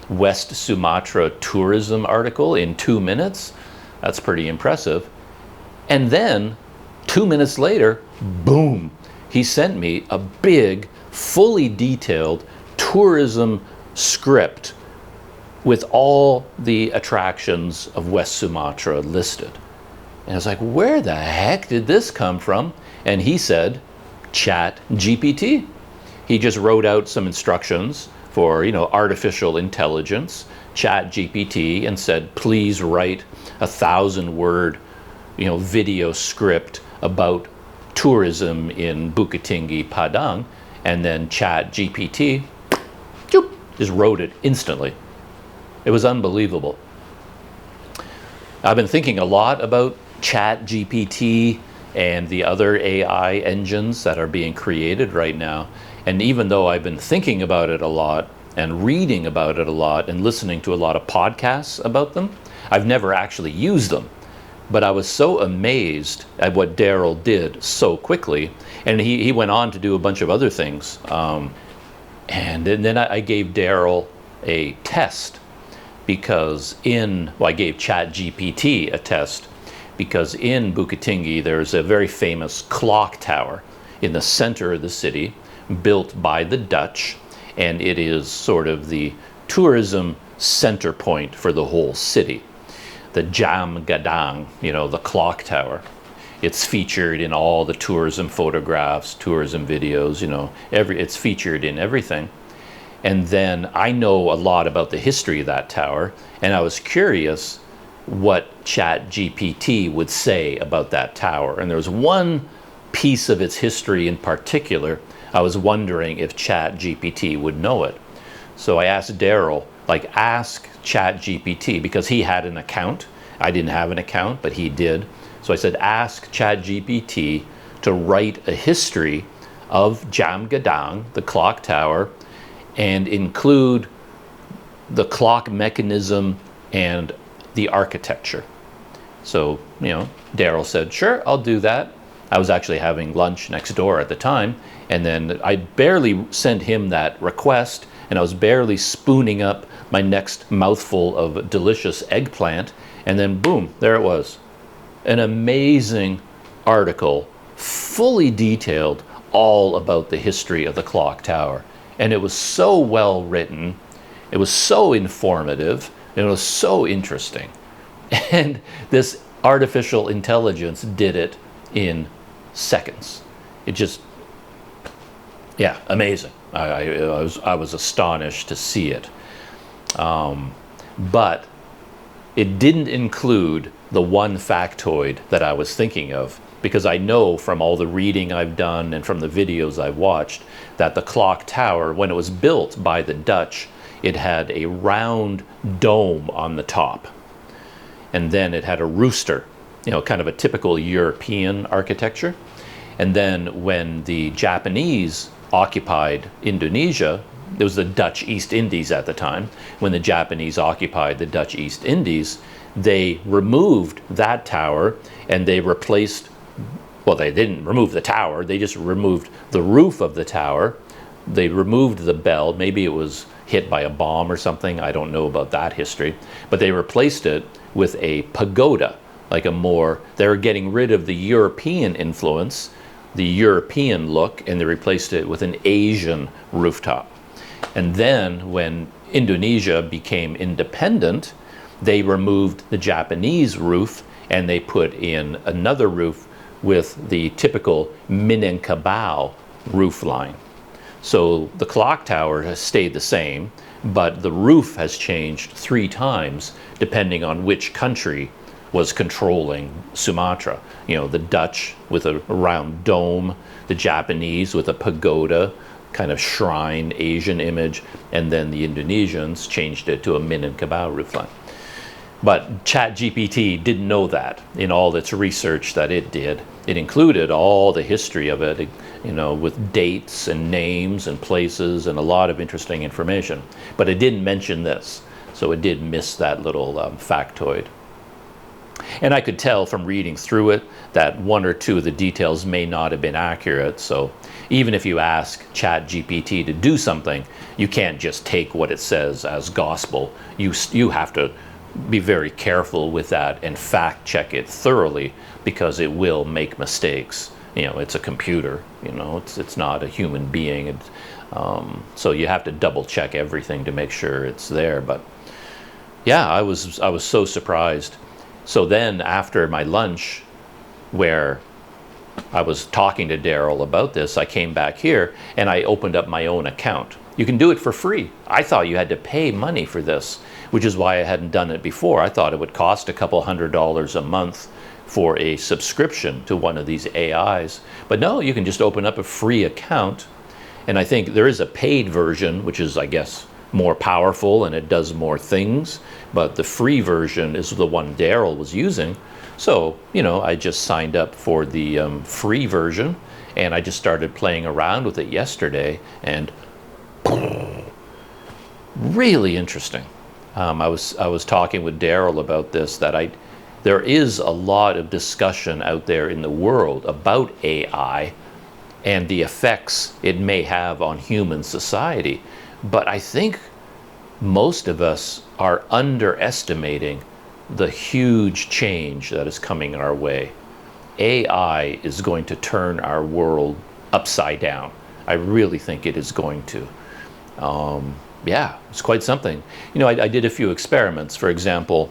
West Sumatra tourism article in 2 minutes? That's pretty impressive. And then 2 minutes later, boom, he sent me a big, fully detailed tourism script with all the attractions of West Sumatra listed. And I was like, where the heck did this come from? And he said, Chat GPT. He just wrote out some instructions for, you know, artificial intelligence, Chat GPT, and said, please write 1,000-word, you know, video script about tourism in Bukittinggi, Padang. And then Chat GPT just wrote it instantly. It was unbelievable. I've been thinking a lot about Chat GPT and the other AI engines that are being created right now. And even though I've been thinking about it a lot and reading about it a lot and listening to a lot of podcasts about them, I've never actually used them. But I was so amazed at what Daryl did so quickly. And he went on to do a bunch of other things. And then I gave Daryl a test because I gave ChatGPT a test because in Bukittinggi there's a very famous clock tower in the center of the city built by the Dutch, and it is sort of the tourism center point for the whole city. The Jam Gadang, you know, the clock tower. It's featured in all the tourism photographs, tourism videos, you know, it's featured in everything. And then I know a lot about the history of that tower, and I was curious what ChatGPT would say about that tower. And there was one piece of its history in particular, I was wondering if ChatGPT would know it. So I asked Daryl, like, ask ChatGPT, because he had an account. I didn't have an account, but he did. So I said, ask ChatGPT to write a history of Jam Gadang, the clock tower, and include the clock mechanism and the architecture. So, you know, Daryl said, sure, I'll do that. I was actually having lunch next door at the time, and then I barely sent him that request, and I was barely spooning up my next mouthful of delicious eggplant, and then boom, there it was. An amazing article, fully detailed, all about the history of the clock tower. And it was so well written, it was so informative, and it was so interesting. And this artificial intelligence did it in seconds. It just, yeah, amazing. I was astonished to see it. But it didn't include the one factoid that I was thinking of, because I know from all the reading I've done and from the videos I've watched that the clock tower, when it was built by the Dutch, it had a round dome on the top. And then it had a rooster, you know, kind of a typical European architecture. And then when the Japanese occupied Indonesia, it was the Dutch East Indies at the time, when the Japanese occupied the Dutch East Indies, they removed that tower and they replaced, well, they didn't remove the tower, they just removed the roof of the tower. They removed the bell, maybe it was hit by a bomb or something. I don't know about that history. But they replaced it with a pagoda, like a more, they were getting rid of the European influence, the European look, and they replaced it with an Asian rooftop. And then when Indonesia became independent, they removed the Japanese roof and they put in another roof with the typical Minangkabau roof line. So the clock tower has stayed the same, but the roof has changed 3 times depending on which country was controlling Sumatra. You know, the Dutch with a round dome, the Japanese with a pagoda, kind of shrine Asian image, and then the Indonesians changed it to a Minangkabau roofline. But ChatGPT didn't know that in all its research that it did. It included all the history of it, you know, with dates and names and places and a lot of interesting information. But it didn't mention this, so it did miss that little factoid. And I could tell from reading through it that 1 or 2 of the details may not have been accurate. So even if you ask ChatGPT to do something, you can't just take what it says as gospel. You have to be very careful with that and fact check it thoroughly, because it will make mistakes. You know, it's a computer, you know, it's not a human being. So you have to double check everything to make sure it's there. But yeah, I was so surprised. So then after my lunch, where I was talking to Daryl about this, I came back here and I opened up my own account. You can do it for free. I thought you had to pay money for this, which is why I hadn't done it before. I thought it would cost a couple $100 a month for a subscription to one of these AIs. But no, you can just open up a free account. And I think there is a paid version, which is, I guess, more powerful and it does more things. But the free version is the one Daryl was using. So, you know, I just signed up for the free version and I just started playing around with it yesterday, and really interesting. I was talking with Daryl about this, that there is a lot of discussion out there in the world about AI and the effects it may have on human society. But I think most of us are underestimating the huge change that is coming our way. AI is going to turn our world upside down. I really think it is going to. Yeah, it's quite something. You know, I did a few experiments. For example,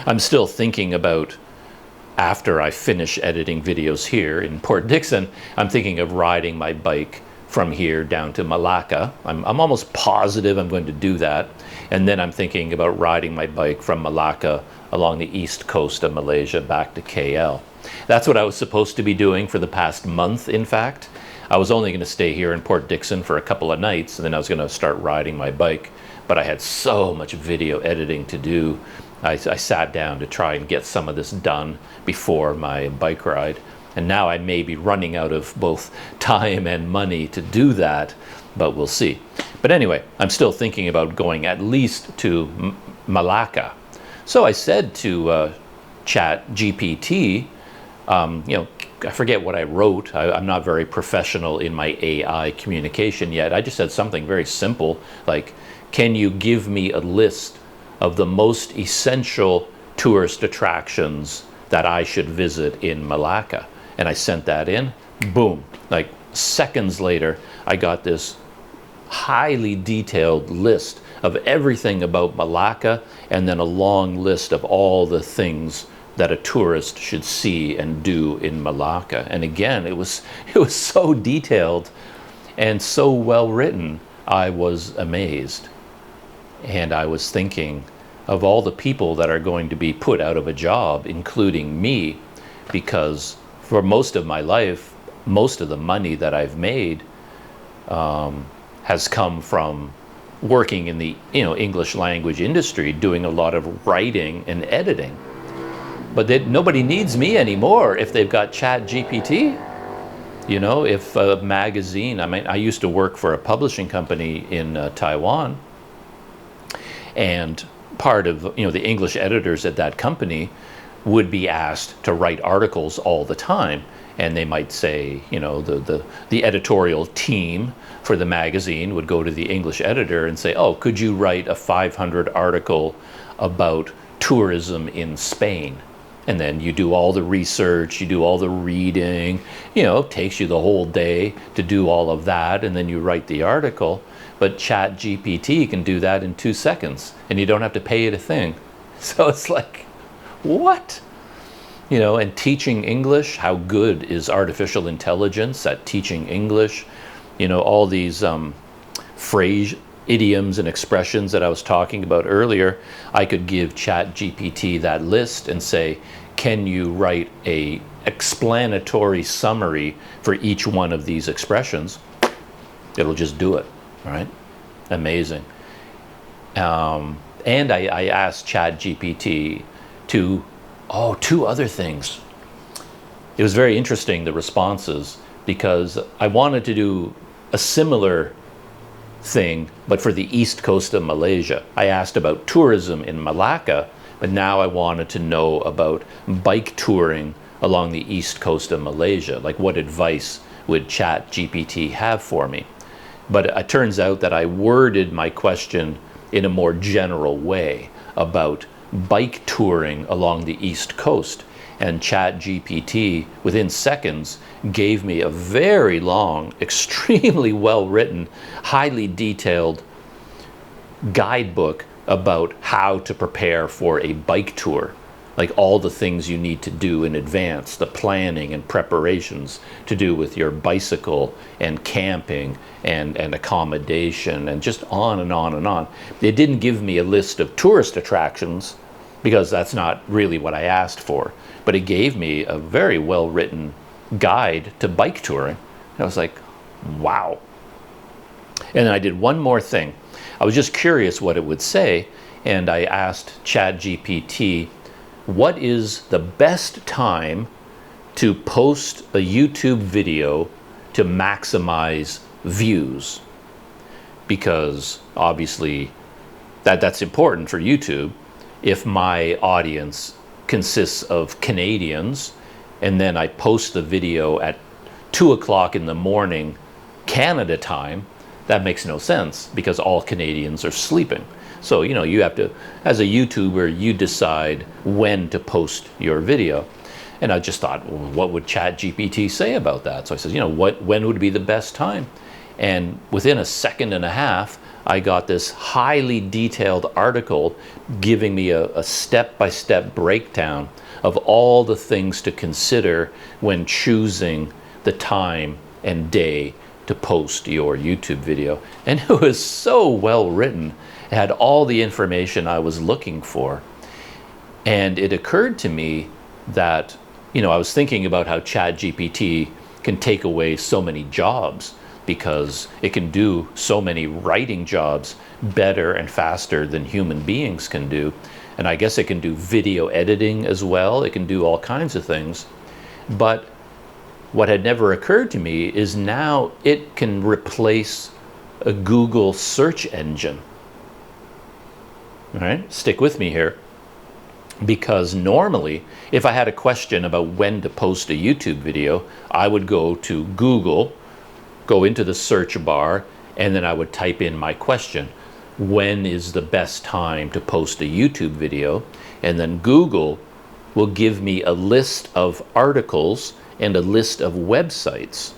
I'm still thinking about, after I finish editing videos here in Port Dickson, I'm thinking of riding my bike from here down to Malacca. I'm almost positive I'm going to do that. And then I'm thinking about riding my bike from Malacca along the east coast of Malaysia back to KL. That's what I was supposed to be doing for the past month, in fact. I was only going to stay here in Port Dickson for a couple of nights, and then I was going to start riding my bike. But I had so much video editing to do. I sat down to try and get some of this done before my bike ride. And now I may be running out of both time and money to do that, but we'll see. But anyway, I'm still thinking about going at least to Malacca. So I said to ChatGPT, you know, I forget what I wrote. I'm not very professional in my AI communication yet. I just said something very simple, like, can you give me a list of the most essential tourist attractions that I should visit in Malacca? And I sent that in. Boom. Like seconds later, I got this highly detailed list of everything about Malacca, and then a long list of all the things that a tourist should see and do in Malacca. And again, it was so detailed and so well written. I was amazed. And I was thinking of all the people that are going to be put out of a job, including me, because for most of my life, most of the money that I've made has come from working in the English language industry, doing a lot of writing and editing. But nobody needs me anymore if they've got ChatGPT. You know, if a magazine, I used to work for a publishing company in Taiwan, and part of the English editors at that company would be asked to write articles all the time. and they might say, you know, the editorial team for the magazine would go to the English editor and say, oh, could you write a 500 article about tourism in Spain? And then you do all the research, you do all the reading, you know, it takes you the whole day to do all of that, and then you write the article. But ChatGPT can do that in 2 seconds, and you don't have to pay it a thing. So it's like, what? You know, and teaching English, how good is artificial intelligence at teaching English? You know, all these phrase, idioms and expressions that I was talking about earlier, I could give ChatGPT that list and say, can you write a explanatory summary for each one of these expressions? It'll just do it, right? Amazing. And I asked ChatGPT to, oh, 2 other things. It was very interesting, the responses, because I wanted to do a similar thing, but for the east coast of Malaysia. I asked about tourism in Malacca, but now I wanted to know about bike touring along the east coast of Malaysia. Like, what advice would ChatGPT have for me? But it turns out that I worded my question in a more general way about bike touring along the east coast. And ChatGPT, within seconds, gave me a very long, extremely well-written, highly detailed guidebook about how to prepare for a bike tour. Like all the things you need to do in advance, the planning and preparations to do with your bicycle and camping and accommodation, and just on and on and on. It didn't give me a list of tourist attractions, because that's not really what I asked for. But it gave me a very well-written guide to bike touring. And I was like, wow. And then I did one more thing. I was just curious what it would say, and I asked ChatGPT, what is the best time to post a YouTube video to maximize views? Because obviously that's important for YouTube. If my audience consists of Canadians, and then I post the video at 2 o'clock in the morning Canada time, that makes no sense, because all Canadians are sleeping. So, you know, you have to, as a YouTuber, you decide when to post your video. And I just thought, well, what would ChatGPT say about that? So I said, you know, when would be the best time? And within a second and a half, I got this highly detailed article giving me a step-by-step breakdown of all the things to consider when choosing the time and day to post your YouTube video. And it was so well written. It had all the information I was looking for. And it occurred to me that, you know, I was thinking about how ChatGPT can take away so many jobs, because it can do so many writing jobs better and faster than human beings can do. And I guess it can do video editing as well. It can do all kinds of things. But what had never occurred to me is now it can replace a Google search engine. All right, stick with me here. Because normally, if I had a question about when to post a YouTube video, I would go to Google, go into the search bar, and then I would type in my question. When is the best time to post a YouTube video? And then Google will give me a list of articles and a list of websites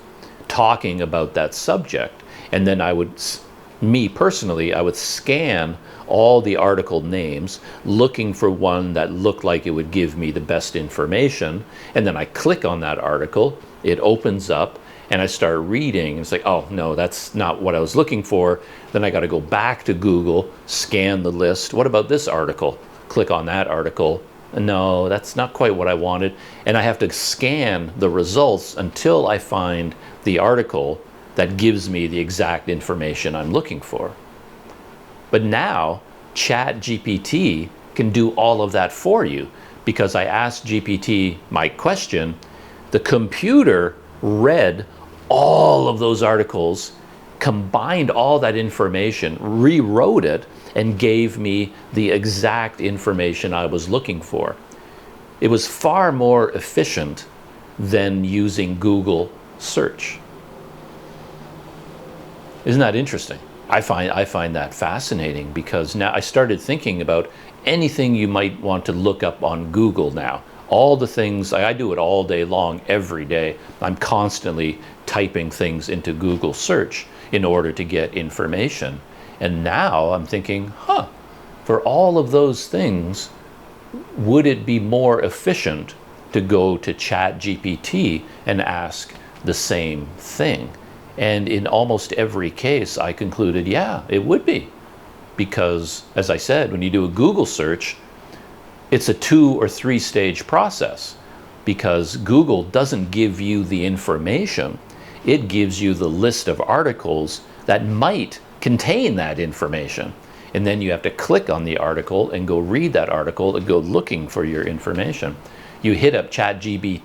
talking about that subject. And then I would, me personally, I would scan all the article names, looking for one that looked like it would give me the best information. And then I click on that article, it opens up, and I start reading. It's like, oh no, that's not what I was looking for. Then I got to go back to Google, scan the list. What about this article? Click on that article. No, that's not quite what I wanted. And I have to scan the results until I find the article that gives me the exact information I'm looking for. But now, ChatGPT can do all of that for you, because I asked GPT my question, the computer read all of those articles, combined all that information, rewrote it, and gave me the exact information I was looking for. It was far more efficient than using Google search. Isn't that interesting? I find that fascinating, because now I started thinking about anything you might want to look up on Google now. All the things, I do it all day long, every day. I'm constantly typing things into Google search in order to get information. And now I'm thinking, for all of those things, would it be more efficient to go to ChatGPT and ask the same thing? And in almost every case, I concluded, yeah, it would be. Because, as I said, when you do a Google search, it's a 2 or 3 stage process, because Google doesn't give you the information. It gives you the list of articles that might contain that information. And then you have to click on the article and go read that article and go looking for your information. You hit up ChatGPT,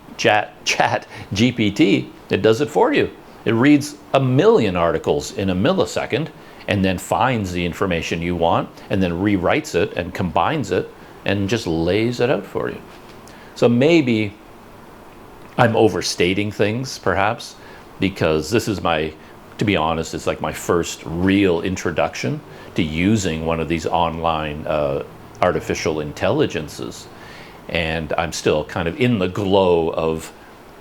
it does it for you. It reads 1,000,000 articles in a millisecond and then finds the information you want and then rewrites it and combines it and just lays it out for you. So maybe I'm overstating things, perhaps, because this is to be honest, it's like my first real introduction to using one of these online artificial intelligences. And I'm still kind of in the glow of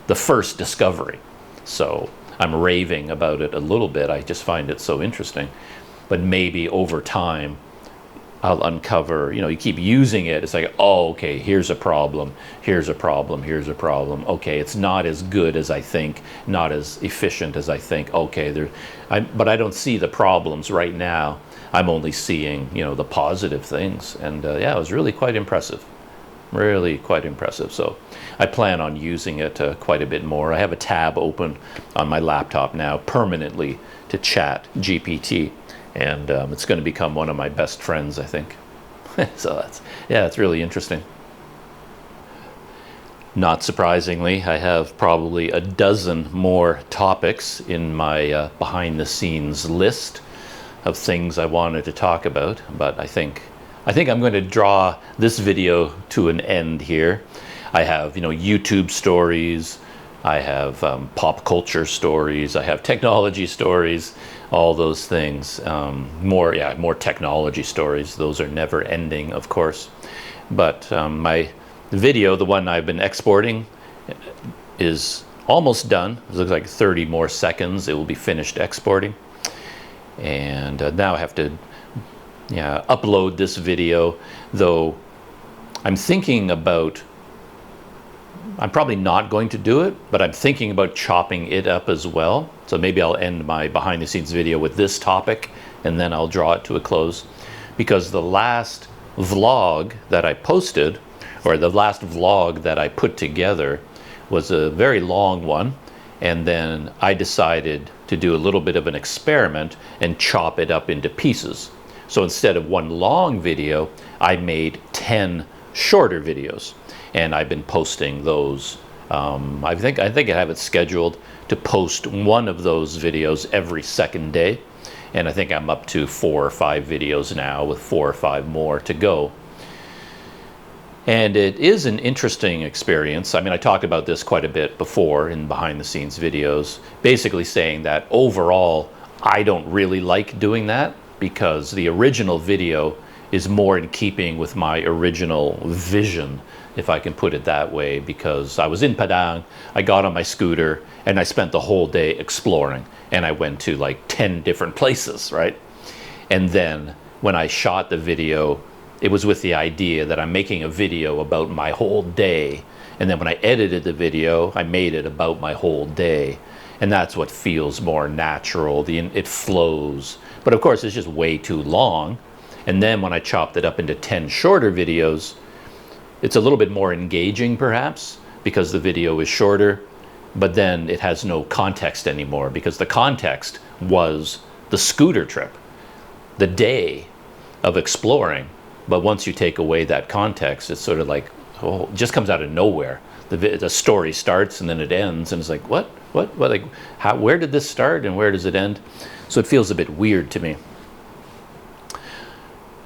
the first discovery. So I'm raving about it a little bit. I just find it so interesting. But maybe over time, I'll uncover, you keep using it. It's like, oh, okay, here's a problem, here's a problem, here's a problem. Okay, it's not as good as I think, not as efficient as I think. Okay, but I don't see the problems right now. I'm only seeing, the positive things. And yeah, it was really quite impressive. Really quite impressive. So I plan on using it quite a bit more. I have a tab open on my laptop now permanently to chat GPT. And it's going to become one of my best friends, I think. So it's really interesting. Not surprisingly, I have probably a dozen more topics in my behind the scenes list of things I wanted to talk about, but I think I'm going to draw this video to an end here. I have, YouTube stories, I have pop culture stories, I have technology stories, all those things. More technology stories. Those are never ending, of course. But my video, the one I've been exporting, is almost done. It looks like 30 more seconds. It will be finished exporting. And now I have to upload this video, though I'm probably not going to do it, but I'm thinking about chopping it up as well. So maybe I'll end my behind the scenes video with this topic and then I'll draw it to a close. Because the last vlog that I posted, or the last vlog that I put together, was a very long one. And then I decided to do a little bit of an experiment and chop it up into pieces. So instead of one long video, I made 10 shorter videos. And I've been posting those. I think I have it scheduled to post one of those videos every second day. And I think I'm up to 4 or 5 videos now, with 4 or 5 more to go. And it is an interesting experience. I mean, I talked about this quite a bit before in behind the scenes videos, basically saying that overall, I don't really like doing that, because the original video is more in keeping with my original vision, if I can put it that way, because I was in Padang, I got on my scooter, and I spent the whole day exploring, and I went to like 10 different places, right? And then when I shot the video, it was with the idea that I'm making a video about my whole day, and then when I edited the video, I made it about my whole day, and that's what feels more natural. It flows, but of course it's just way too long. And then when I chopped it up into 10 shorter videos, it's a little bit more engaging perhaps, because the video is shorter, but then it has no context anymore, because the context was the scooter trip, the day of exploring. But once you take away that context, it's sort of like, it just comes out of nowhere. The story starts and then it ends, and it's like, what, like, where did this start and where does it end? So it feels a bit weird to me.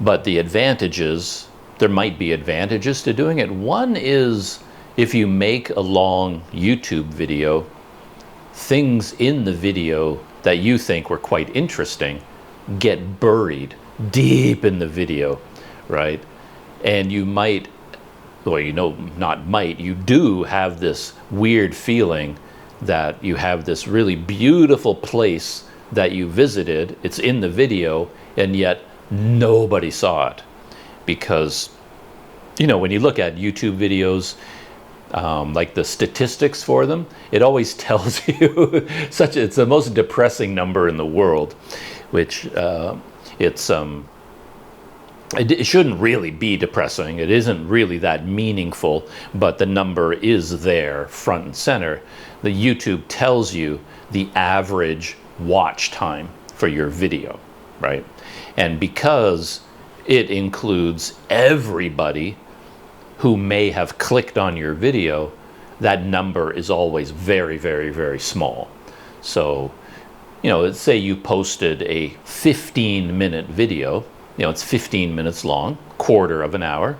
But the advantages, there might be advantages to doing it. One is if you make a long YouTube video, things in the video that you think were quite interesting get buried deep in the video, right? And you might, well, you know, not might, you do have this weird feeling that you have this really beautiful place that you visited, it's in the video, and yet nobody saw it. Because, you know, when you look at YouTube videos, like the statistics for them, it always tells you it's the most depressing number in the world, which it shouldn't really be depressing. It isn't really that meaningful, but the number is there front and center. The YouTube tells you the average watch time for your video, right? And because it includes everybody who may have clicked on your video, that number is always very, very, very small. So, you know, let's say you posted a 15-minute video, you know, it's 15 minutes long, quarter of an hour,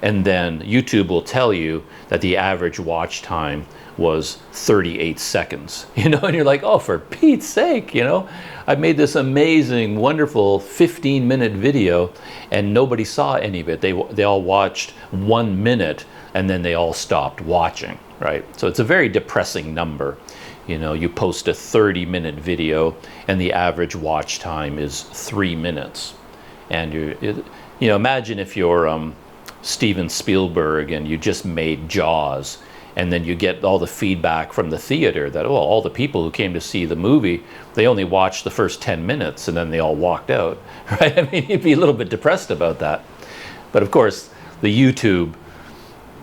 and then YouTube will tell you that the average watch time was 38 seconds, you know, and you're like, oh, for Pete's sake, you know, I made this amazing, wonderful 15-minute video and nobody saw any of it. They all watched 1 minute and then they all stopped watching, right? So it's a very depressing number. You know, you post a 30-minute video and the average watch time is 3 minutes. And you know, imagine if you're Steven Spielberg and you just made Jaws, and then you get all the feedback from the theater that, oh, all the people who came to see the movie, they only watched the first 10 minutes and then they all walked out, right? I mean, you'd be a little bit depressed about that. But of course, the YouTube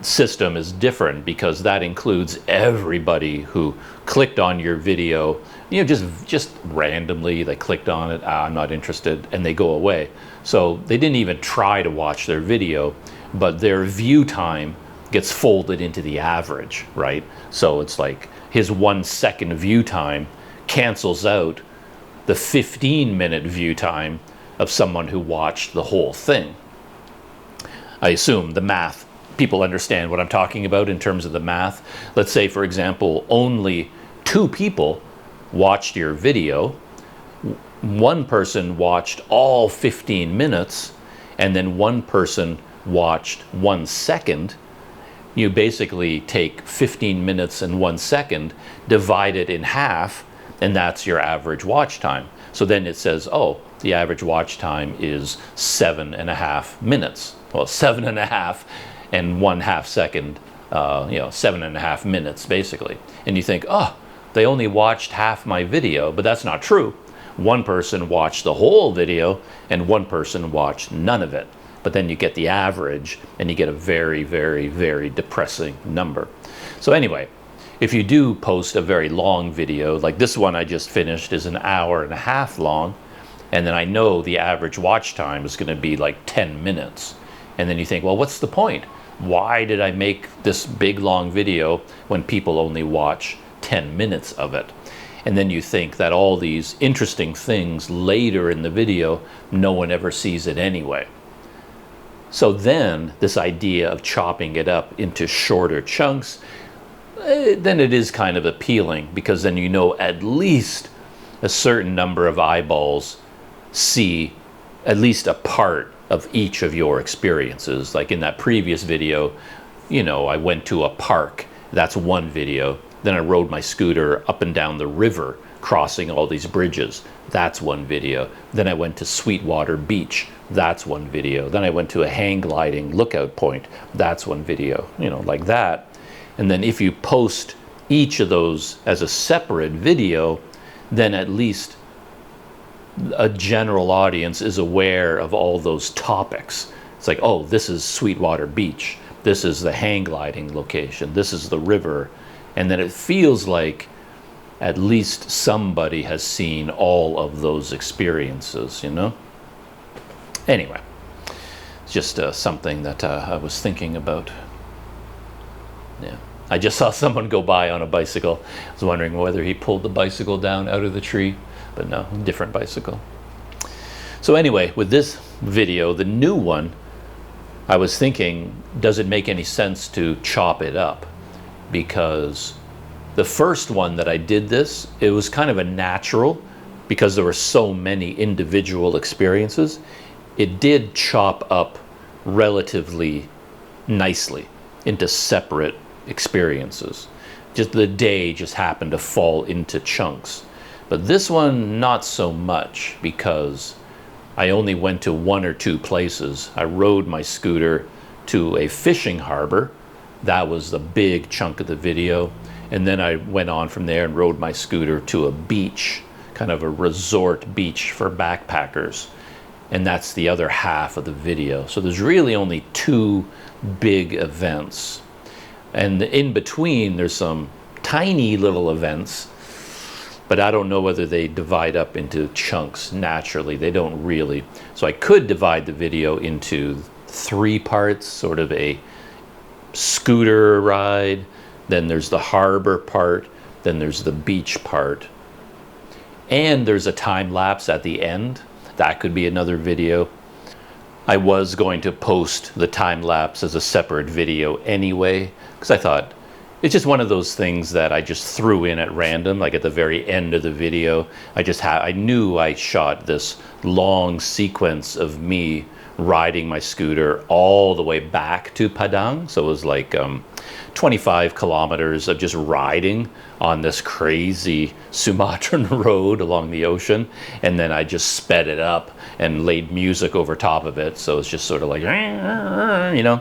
system is different because that includes everybody who clicked on your video, you know, just randomly, they clicked on it, I'm not interested, and they go away. So they didn't even try to watch their video, but their view time gets folded into the average, right? So it's like his 1 second view time cancels out the 15-minute view time of someone who watched the whole thing. I assume the math, people understand what I'm talking about in terms of the math. Let's say, for example, only 2 people watched your video. One person watched all 15 minutes, and then one person watched 1 second. You basically take 15 minutes and 1 second, divide it in half, and that's your average watch time. So then it says, oh, the average watch time is 7.5 minutes. Well, 7.5 and 1/2 second, you know, 7.5 minutes basically. And you think, oh, they only watched half my video, but that's not true. One person watched the whole video and one person watched none of it. But then you get the average and you get a very, very, very depressing number. So anyway, if you do post a very long video, like this one I just finished is 1.5 hours long, and then I know the average watch time is going to be like 10 minutes. And then you think, well, what's the point? Why did I make this big long video when people only watch 10 minutes of it? And then you think that all these interesting things later in the video, no one ever sees it anyway. So then this idea of chopping it up into shorter chunks, then it is kind of appealing, because then you know at least a certain number of eyeballs see at least a part of each of your experiences. Like in that previous video, you know, I went to a park, that's one video. Then I rode my scooter up and down the river, crossing all these bridges. That's one video. Then I went to Sweetwater Beach. That's one video. Then I went to a hang gliding lookout point. That's one video, you know, like that. And then if you post each of those as a separate video, then at least a general audience is aware of all those topics. It's like, oh, this is Sweetwater Beach. This is the hang gliding location. This is the river. And then it feels like at least somebody has seen all of those experiences, you know? Anyway, it's just something that I was thinking about. Yeah. I just saw someone go by on a bicycle. I was wondering whether he pulled the bicycle down out of the tree, but no, different bicycle. So anyway, with this video, the new one, I was thinking, does it make any sense to chop it up? because the first one that I did this, it was kind of a natural because there were so many individual experiences. It did chop up relatively nicely into separate experiences. Just the day just happened to fall into chunks. But this one, not so much, because I only went to one or two places. I rode my scooter to a fishing harbor. That was the big chunk of the video. And then I went on from there and rode my scooter to a beach, kind of a resort beach for backpackers. And that's the other half of the video. So there's really only two big events. And in between, there's some tiny little events, but I don't know whether they divide up into chunks naturally. They don't really. So I could divide the video into three parts, sort of a scooter ride, then there's the harbor part, then there's the beach part, and there's a time lapse at the end. That could be another video. I was going to post the time lapse as a separate video anyway, because I thought it's just one of those things that I just threw in at random, like at the very end of the video. I knew I shot this long sequence of me riding my scooter all the way back to Padang. So it was like 25 kilometers of just riding on this crazy Sumatran road along the ocean. And then I just sped it up and laid music over top of it. So it's just sort of like, you know,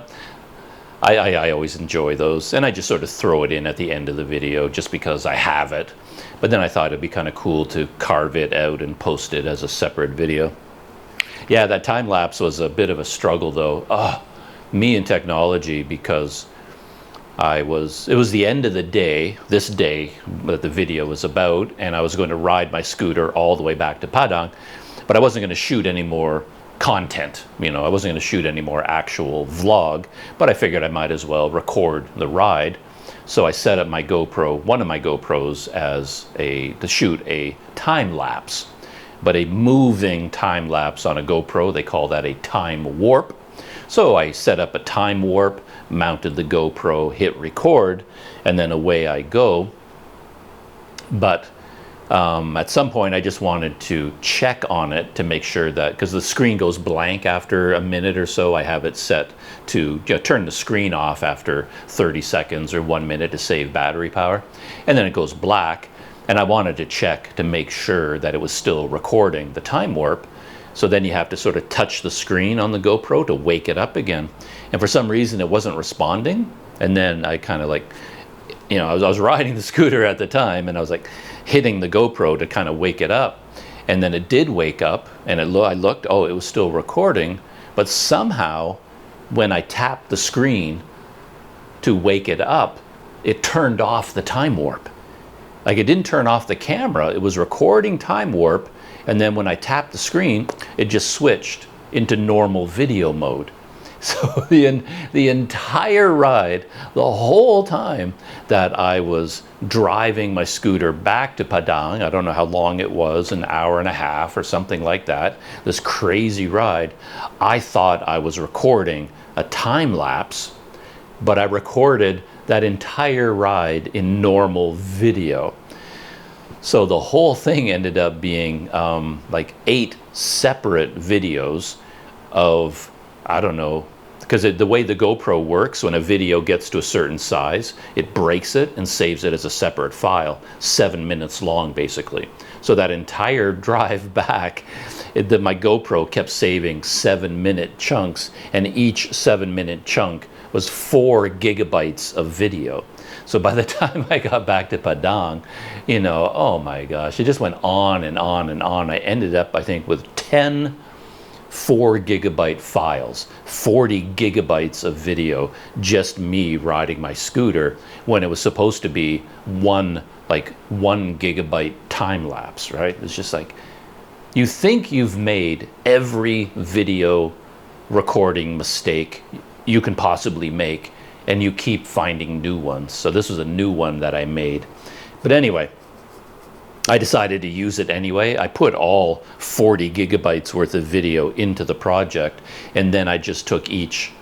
I always enjoy those. And I just sort of throw it in at the end of the video just because I have it. But then I thought it'd be kind of cool to carve it out and post it as a separate video. Yeah, that time lapse was a bit of a struggle though. Me and technology, because it was the end of the day, this day that the video was about, and I was going to ride my scooter all the way back to Padang, but I wasn't going to shoot any more content. You know, I wasn't going to shoot any more actual vlog, but I figured I might as well record the ride. So I set up my GoPro, one of my GoPros, to shoot a time lapse. But a moving time lapse on a GoPro, they call that a time warp. So I set up a time warp, mounted the GoPro, hit record, and then away I go. But at some point I just wanted to check on it to make sure that, because the screen goes blank after a minute or so, I have it set to turn the screen off after 30 seconds or 1 minute to save battery power. And then it goes black. And I wanted to check to make sure that it was still recording the time warp. So then you have to sort of touch the screen on the GoPro to wake it up again. And for some reason it wasn't responding. And then I kind of like, you know, I was riding the scooter at the time and I was like hitting the GoPro to kind of wake it up. And then it did wake up and I looked, oh, it was still recording. But somehow when I tapped the screen to wake it up, it turned off the time warp. Like, it didn't turn off the camera, it was recording time warp, and then when I tapped the screen, it just switched into normal video mode. So the entire ride, the whole time that I was driving my scooter back to Padang, I don't know how long it was, an hour and a half or something like that, this crazy ride, I thought I was recording a time lapse, but I recorded that entire ride in normal video. So the whole thing ended up being like 8 separate videos of, I don't know, because the way the GoPro works, when a video gets to a certain size, it breaks it and saves it as a separate file, 7 minutes long basically. So that entire drive back, my GoPro kept saving 7-minute chunks, and each 7-minute chunk was 4 gigabytes of video. So by the time I got back to Padang, you know, oh my gosh, it just went on and on and on. I ended up, I think, with 10 4-gigabyte files, 40 gigabytes of video, just me riding my scooter, when it was supposed to be one gigabyte time lapse, right? It's just like, you think you've made every video recording mistake you can possibly make, and you keep finding new ones. So this was a new one that I made. But anyway, I decided to use it anyway. I put all 40 gigabytes worth of video into the project, and then I just took each,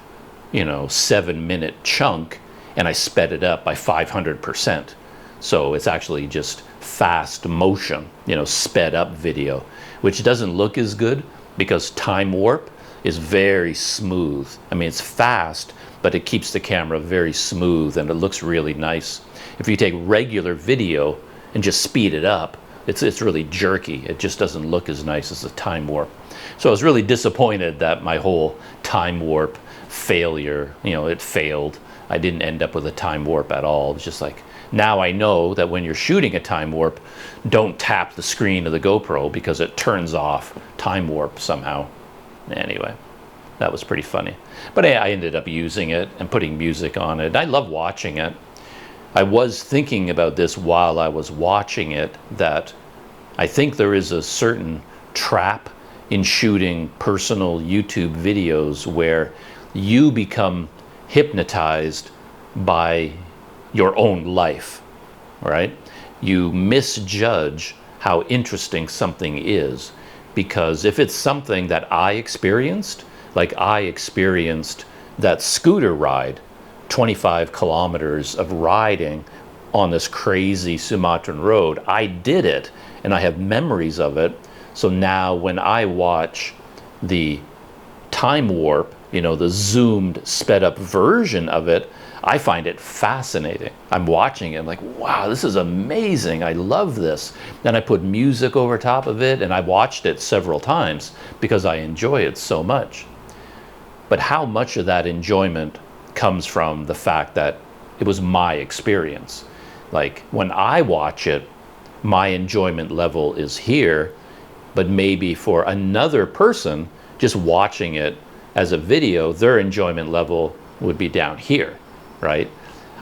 7-minute chunk and I sped it up by 500%. So it's actually just fast motion, you know, sped up video, which doesn't look as good because time warp is very smooth. I mean, it's fast, but it keeps the camera very smooth and it looks really nice. If you take regular video and just speed it up, it's really jerky. It just doesn't look as nice as the time warp. So I was really disappointed that my whole time warp failure, you know, it failed. I didn't end up with a time warp at all. It was just like, now I know that when you're shooting a time warp, don't tap the screen of the GoPro because it turns off time warp somehow. Anyway, that was pretty funny. But I ended up using it and putting music on it. I love watching it. I was thinking about this while I was watching it, that I think there is a certain trap in shooting personal YouTube videos where you become hypnotized by your own life, right? You misjudge how interesting something is, because if it's something that I experienced, like I experienced that scooter ride, 25 kilometers of riding on this crazy Sumatran road. I did it and I have memories of it. So now when I watch the time warp, you know, the zoomed, sped up version of it, I find it fascinating. I'm watching it, I'm like, wow, this is amazing. I love this. Then I put music over top of it and I watched it several times because I enjoy it so much. But how much of that enjoyment comes from the fact that it was my experience? Like when I watch it, my enjoyment level is here, but maybe for another person just watching it as a video, their enjoyment level would be down here, right?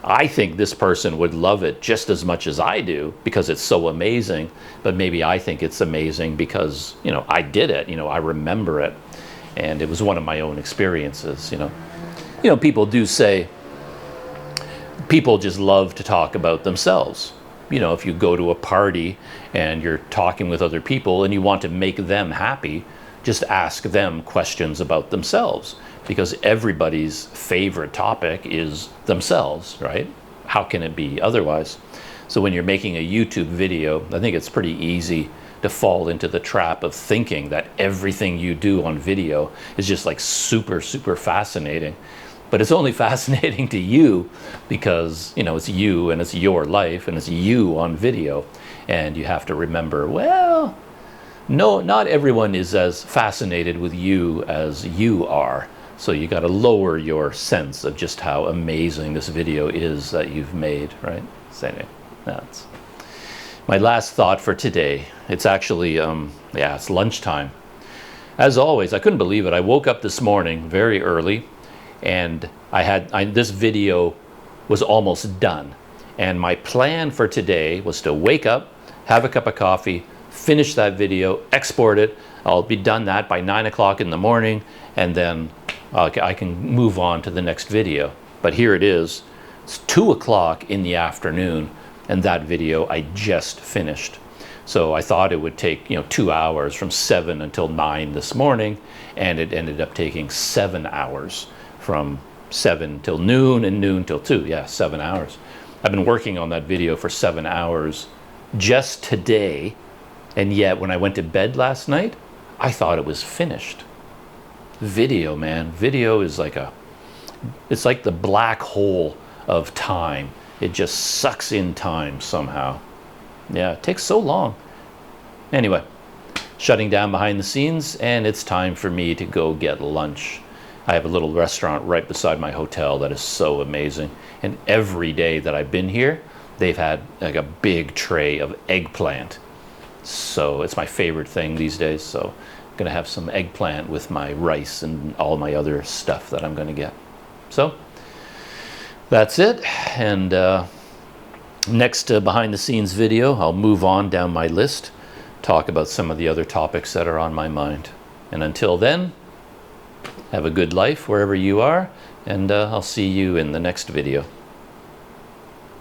I think this person would love it just as much as I do because it's so amazing, but maybe I think it's amazing because, you know, I did it, you know, I remember it, and it was one of my own experiences, you know. You know, people do say people just love to talk about themselves. You know, if you go to a party and you're talking with other people and you want to make them happy, just ask them questions about themselves, because everybody's favorite topic is themselves, right? How can it be otherwise? So when you're making a YouTube video, I think it's pretty easy to fall into the trap of thinking that everything you do on video is just like super, super fascinating. But it's only fascinating to you because, you know, it's you and it's your life and it's you on video. And you have to remember, well, no, not everyone is as fascinated with you as you are. So you got to lower your sense of just how amazing this video is that you've made, right? So anyway, that's my last thought for today. It's actually, it's lunchtime. As always, I couldn't believe it. I woke up this morning very early, and this video was almost done. And my plan for today was to wake up, have a cup of coffee, finish that video, export it. I'll be done that by 9 o'clock in the morning, and then I can move on to the next video. But here it is. It's 2 o'clock in the afternoon, and that video I just finished. So I thought it would take, 2 hours from 7 until 9 this morning, and it ended up taking 7 hours from 7 till noon and noon till 2. Yeah, 7 hours. I've been working on that video for 7 hours just today, and yet when I went to bed last night, I thought it was finished. Video, man. Video is it's like the black hole of time. It just sucks in time somehow. Yeah, it takes so long. Anyway, shutting down behind the scenes, and it's time for me to go get lunch. I have a little restaurant right beside my hotel that is so amazing. And every day that I've been here, they've had like a big tray of eggplant. So it's my favorite thing these days. So I'm gonna have some eggplant with my rice and all my other stuff that I'm gonna get. So that's it. And next behind the scenes video, I'll move on down my list, talk about some of the other topics that are on my mind. And until then, have a good life wherever you are, and I'll see you in the next video.